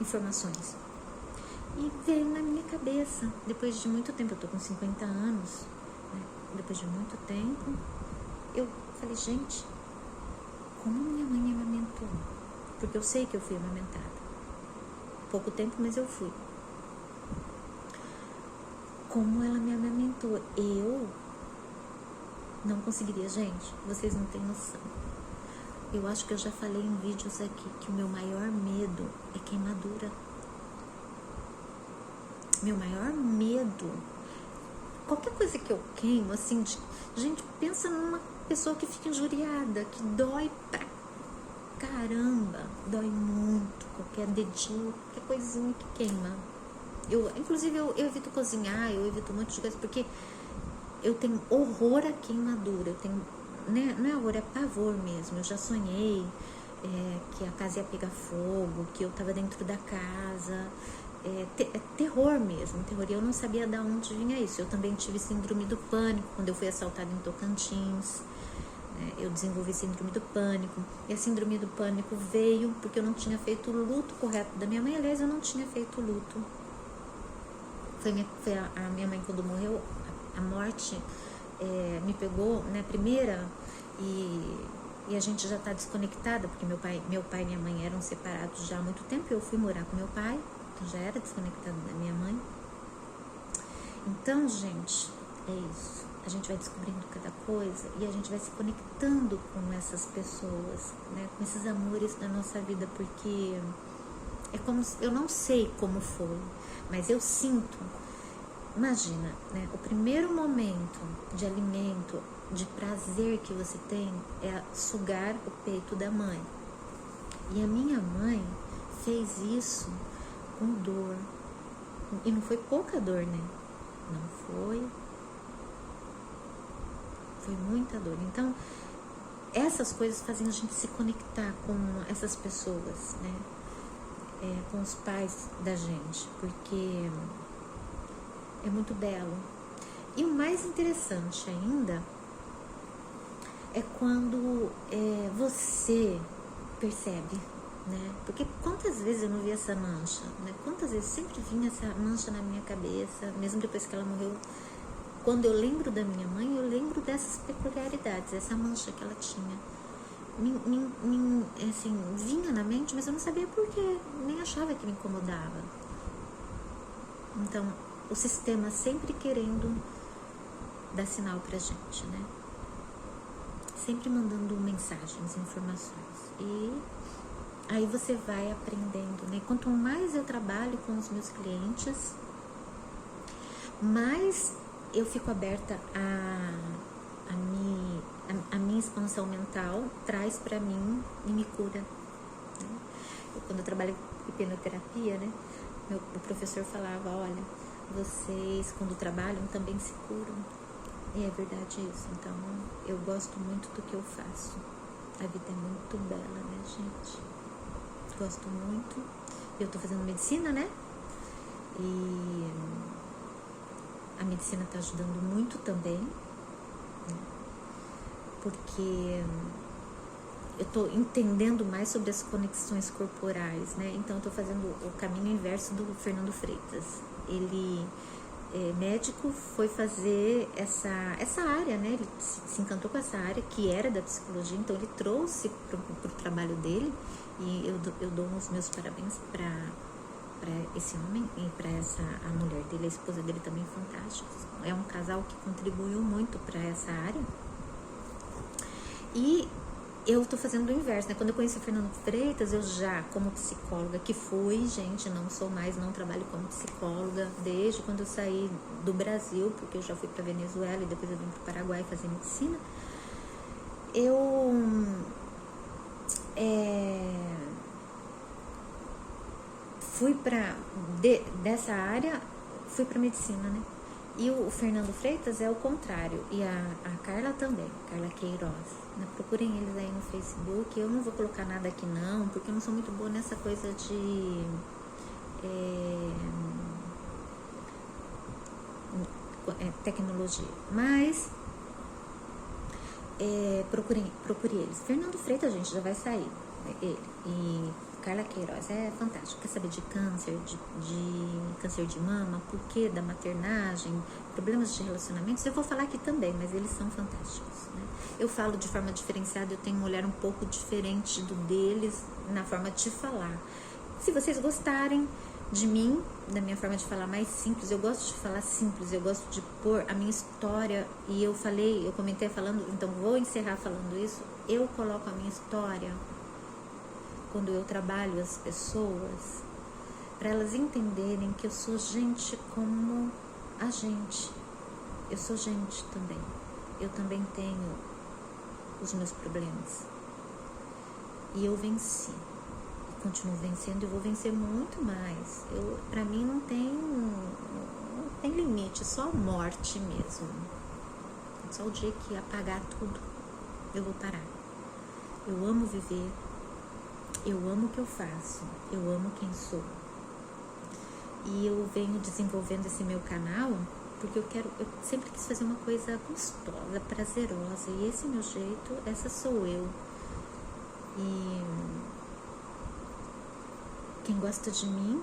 informações, e veio na minha cabeça, depois de muito tempo, eu tô com 50 anos, né, depois de muito tempo, eu falei, gente, como minha mãe me amamentou, porque eu sei que eu fui amamentada. Pouco tempo, mas eu fui. Como ela me amamentou, eu não conseguiria, gente, vocês não têm noção. Eu acho que eu já falei em vídeos aqui que o meu maior medo é queimadura. Meu maior medo, qualquer coisa que eu queimo, assim, gente, pensa numa pessoa que fica injuriada, que dói pra caramba, dói muito, qualquer dedinho, qualquer coisinha que queima. Inclusive, eu evito cozinhar, eu evito um monte de coisa, porque eu tenho horror à queimadura, eu tenho, né, não é horror, é pavor mesmo. Eu já sonhei que a casa ia pegar fogo, que eu tava dentro da casa, terror mesmo, terror, e eu não sabia de onde vinha isso. Eu também tive síndrome do pânico, quando eu fui assaltada em Tocantins, eu desenvolvi síndrome do pânico, e a síndrome do pânico veio porque eu não tinha feito o luto correto da minha mãe. Aliás, eu não tinha feito o luto. Foi a minha mãe, quando morreu, a morte me pegou, né, primeira, e a gente já tá desconectada, porque meu pai e minha mãe eram separados já há muito tempo, eu fui morar com meu pai, então já era desconectada da minha mãe. Então, gente, é isso. A gente vai descobrindo cada coisa e a gente vai se conectando com essas pessoas, né, com esses amores da nossa vida, porque é como eu não sei como foi, mas eu sinto, imagina, né, o primeiro momento de alimento, de prazer que você tem é sugar o peito da mãe. E a minha mãe fez isso com dor, e não foi pouca dor, né? Não foi. Foi muita dor. Então, essas coisas fazem a gente se conectar com essas pessoas, né? Com os pais da gente, porque é muito belo. E o mais interessante ainda é quando você percebe, né? Porque quantas vezes eu não vi essa mancha, né? Quantas vezes sempre vinha essa mancha na minha cabeça, mesmo depois que ela morreu. Quando eu lembro da minha mãe, eu lembro dessas peculiaridades, essa mancha que ela tinha. Assim, vinha na mente, mas eu não sabia por quê, nem achava que me incomodava. Então, o sistema sempre querendo dar sinal pra gente, né? Sempre mandando mensagens, informações. E aí você vai aprendendo, né? Quanto mais eu trabalho com os meus clientes, mais eu fico aberta a minha expansão mental traz pra mim e me cura, né? quando eu trabalho em hipnoterapia, né? O professor falava, olha, vocês quando trabalham também se curam. E é verdade isso. Então, eu gosto muito do que eu faço. A vida é muito bela, né, gente? Gosto muito. Eu tô fazendo medicina, né? E a medicina tá ajudando muito também, né? Porque eu tô entendendo mais sobre as conexões corporais, né? Então, eu tô fazendo o caminho inverso do Fernando Freitas. Ele médico, foi fazer essa área, né? Ele se encantou com essa área que era da psicologia, então ele trouxe para o trabalho dele, e eu dou os meus parabéns para esse homem e para a mulher dele, a esposa dele também, fantásticos. É um casal que contribuiu muito para essa área. E eu tô fazendo o inverso, né? Quando eu conheci o Fernando Freitas, eu já, como psicóloga, que fui, gente, não sou mais, não trabalho como psicóloga desde quando eu saí do Brasil, porque eu já fui pra Venezuela e depois eu vim pro Paraguai fazer medicina. Eu fui dessa área, fui pra medicina, né? E o Fernando Freitas é o contrário, e a Carla também, Carla Queiroz, né? Procurem eles aí no Facebook. Eu não vou colocar nada aqui não, porque eu não sou muito boa nessa coisa de tecnologia, mas procure eles. Fernando Freitas, gente, já vai sair, ele, e Carla Queiroz é fantástico. Quer saber de câncer, de câncer de mama, porquê da maternagem, problemas de relacionamentos, eu vou falar aqui também, mas eles são fantásticos, né? Eu falo de forma diferenciada, eu tenho um olhar um pouco diferente do deles na forma de falar. Se vocês gostarem de mim, da minha forma de falar mais simples, eu gosto de falar simples, eu gosto de pôr a minha história, e eu comentei falando, então vou encerrar falando isso, eu coloco a minha história quando eu trabalho as pessoas, para elas entenderem que eu sou gente como a gente. Eu sou gente também. Eu também tenho os meus problemas. E eu venci. E continuo vencendo e vou vencer muito mais. Para mim não tem limite, só a morte mesmo. Só o dia que apagar tudo, eu vou parar. Eu amo viver. Eu amo o que eu faço, eu amo quem sou. E eu venho desenvolvendo esse meu canal porque eu sempre quis fazer uma coisa gostosa, prazerosa. E esse meu jeito, essa sou eu. E quem gosta de mim,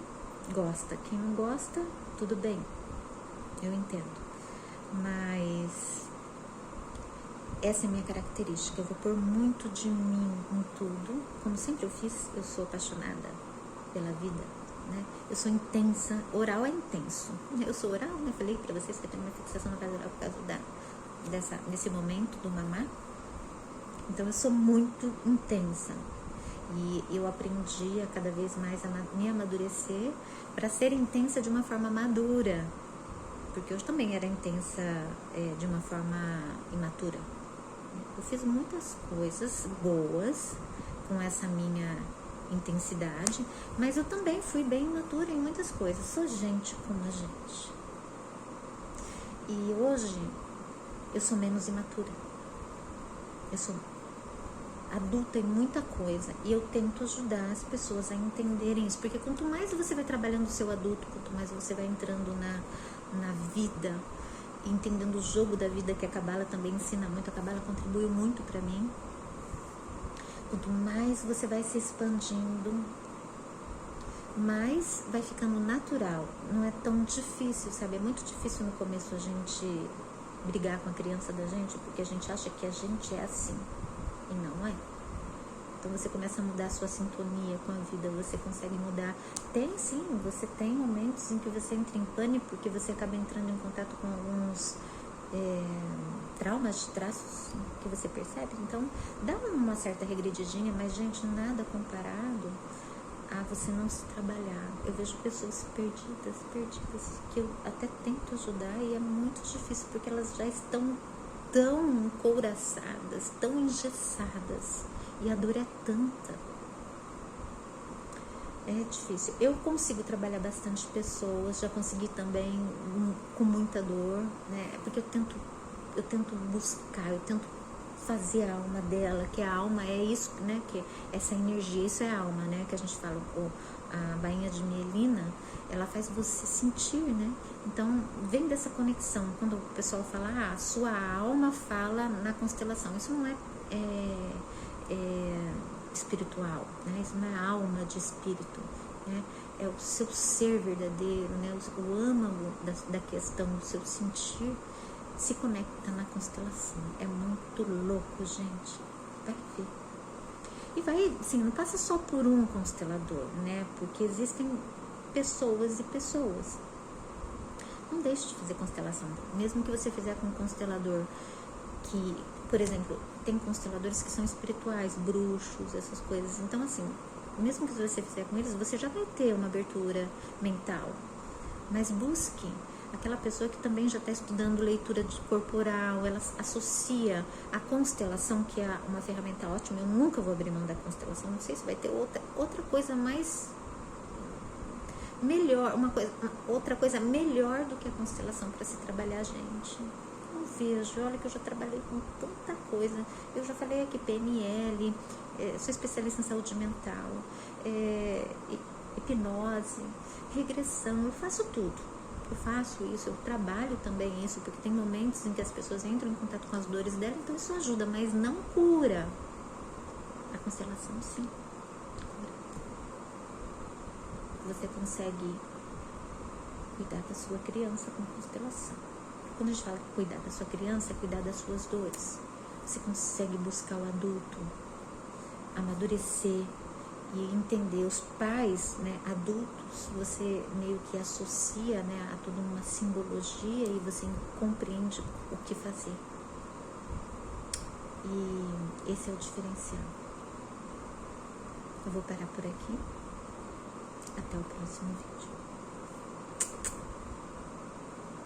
gosta. Quem não gosta, tudo bem. Eu entendo. Mas essa é a minha característica, eu vou pôr muito de mim em tudo, como sempre eu fiz. Eu sou apaixonada pela vida, né? Eu sou intensa, oral é intenso. Eu sou oral, né? Falei pra vocês que eu tenho uma fixação na base oral por causa desse momento do mamar. Então eu sou muito intensa. E eu aprendi a cada vez mais a me amadurecer para ser intensa de uma forma madura. Porque eu também era intensa de uma forma imatura. Eu fiz muitas coisas boas com essa minha intensidade, mas eu também fui bem imatura em muitas coisas. Sou gente como a gente. E hoje eu sou menos imatura. Eu sou adulta em muita coisa e eu tento ajudar as pessoas a entenderem isso, porque quanto mais você vai trabalhando o seu adulto, quanto mais você vai entrando na vida, entendendo o jogo da vida, que a Cabala também ensina muito, a Cabala contribuiu muito para mim. Quanto mais você vai se expandindo, mais vai ficando natural. Não é tão difícil, sabe? É muito difícil no começo a gente brigar com a criança da gente, porque a gente acha que a gente é assim, e não é. Então você começa a mudar a sua sintonia com a vida, você consegue mudar. Você tem momentos em que você entra em pânico, porque você acaba entrando em contato com alguns traumas, traços que você percebe. Então dá uma certa regredidinha, mas gente, nada comparado a você não se trabalhar. Eu vejo pessoas perdidas, que eu até tento ajudar e é muito difícil, porque elas já estão tão encouraçadas, tão engessadas. E a dor é tanta. É difícil. Eu consigo trabalhar bastante pessoas, já consegui também com muita dor, né? Porque eu tento buscar, eu tento fazer a alma dela, que a alma é isso, né? Que essa energia, isso é a alma, né? Que a gente fala, a bainha de mielina, ela faz você sentir, né? Então, vem dessa conexão. Quando o pessoal fala, ah, sua alma fala na constelação. Isso não é espiritual, né? Isso não é alma de espírito, né? É o seu ser verdadeiro, né? O âmago da questão do seu sentir se conecta na constelação. É muito louco, gente. Vai ver. E vai, assim, não passa só por um constelador, né? Porque existem pessoas e pessoas. Não deixe de fazer constelação. Mesmo que você fizer com um constelador que, por exemplo, tem consteladores que são espirituais, bruxos, essas coisas. Então, assim, mesmo que você fizer com eles, você já vai ter uma abertura mental. Mas busque aquela pessoa que também já está estudando leitura corporal, ela associa a constelação, que é uma ferramenta ótima. Eu nunca vou abrir mão da constelação, não sei se vai ter outra coisa mais melhor, outra coisa melhor do que a constelação para se trabalhar, gente. Não vejo, olha que eu já trabalhei com tanta coisa. Eu já falei aqui PNL, sou especialista em saúde mental, hipnose, regressão, eu faço tudo. Eu faço isso, eu trabalho também isso, porque tem momentos em que as pessoas entram em contato com as dores dela, então isso ajuda, mas não cura. A constelação, sim, cura. Você consegue cuidar da sua criança com constelação. Quando a gente fala que cuidar da sua criança, é cuidar das suas dores. Você consegue buscar o adulto, amadurecer e entender. Os pais, né, adultos, você meio que associa, né, a toda uma simbologia e você compreende o que fazer. E esse é o diferencial. Eu vou parar por aqui. Até o próximo vídeo.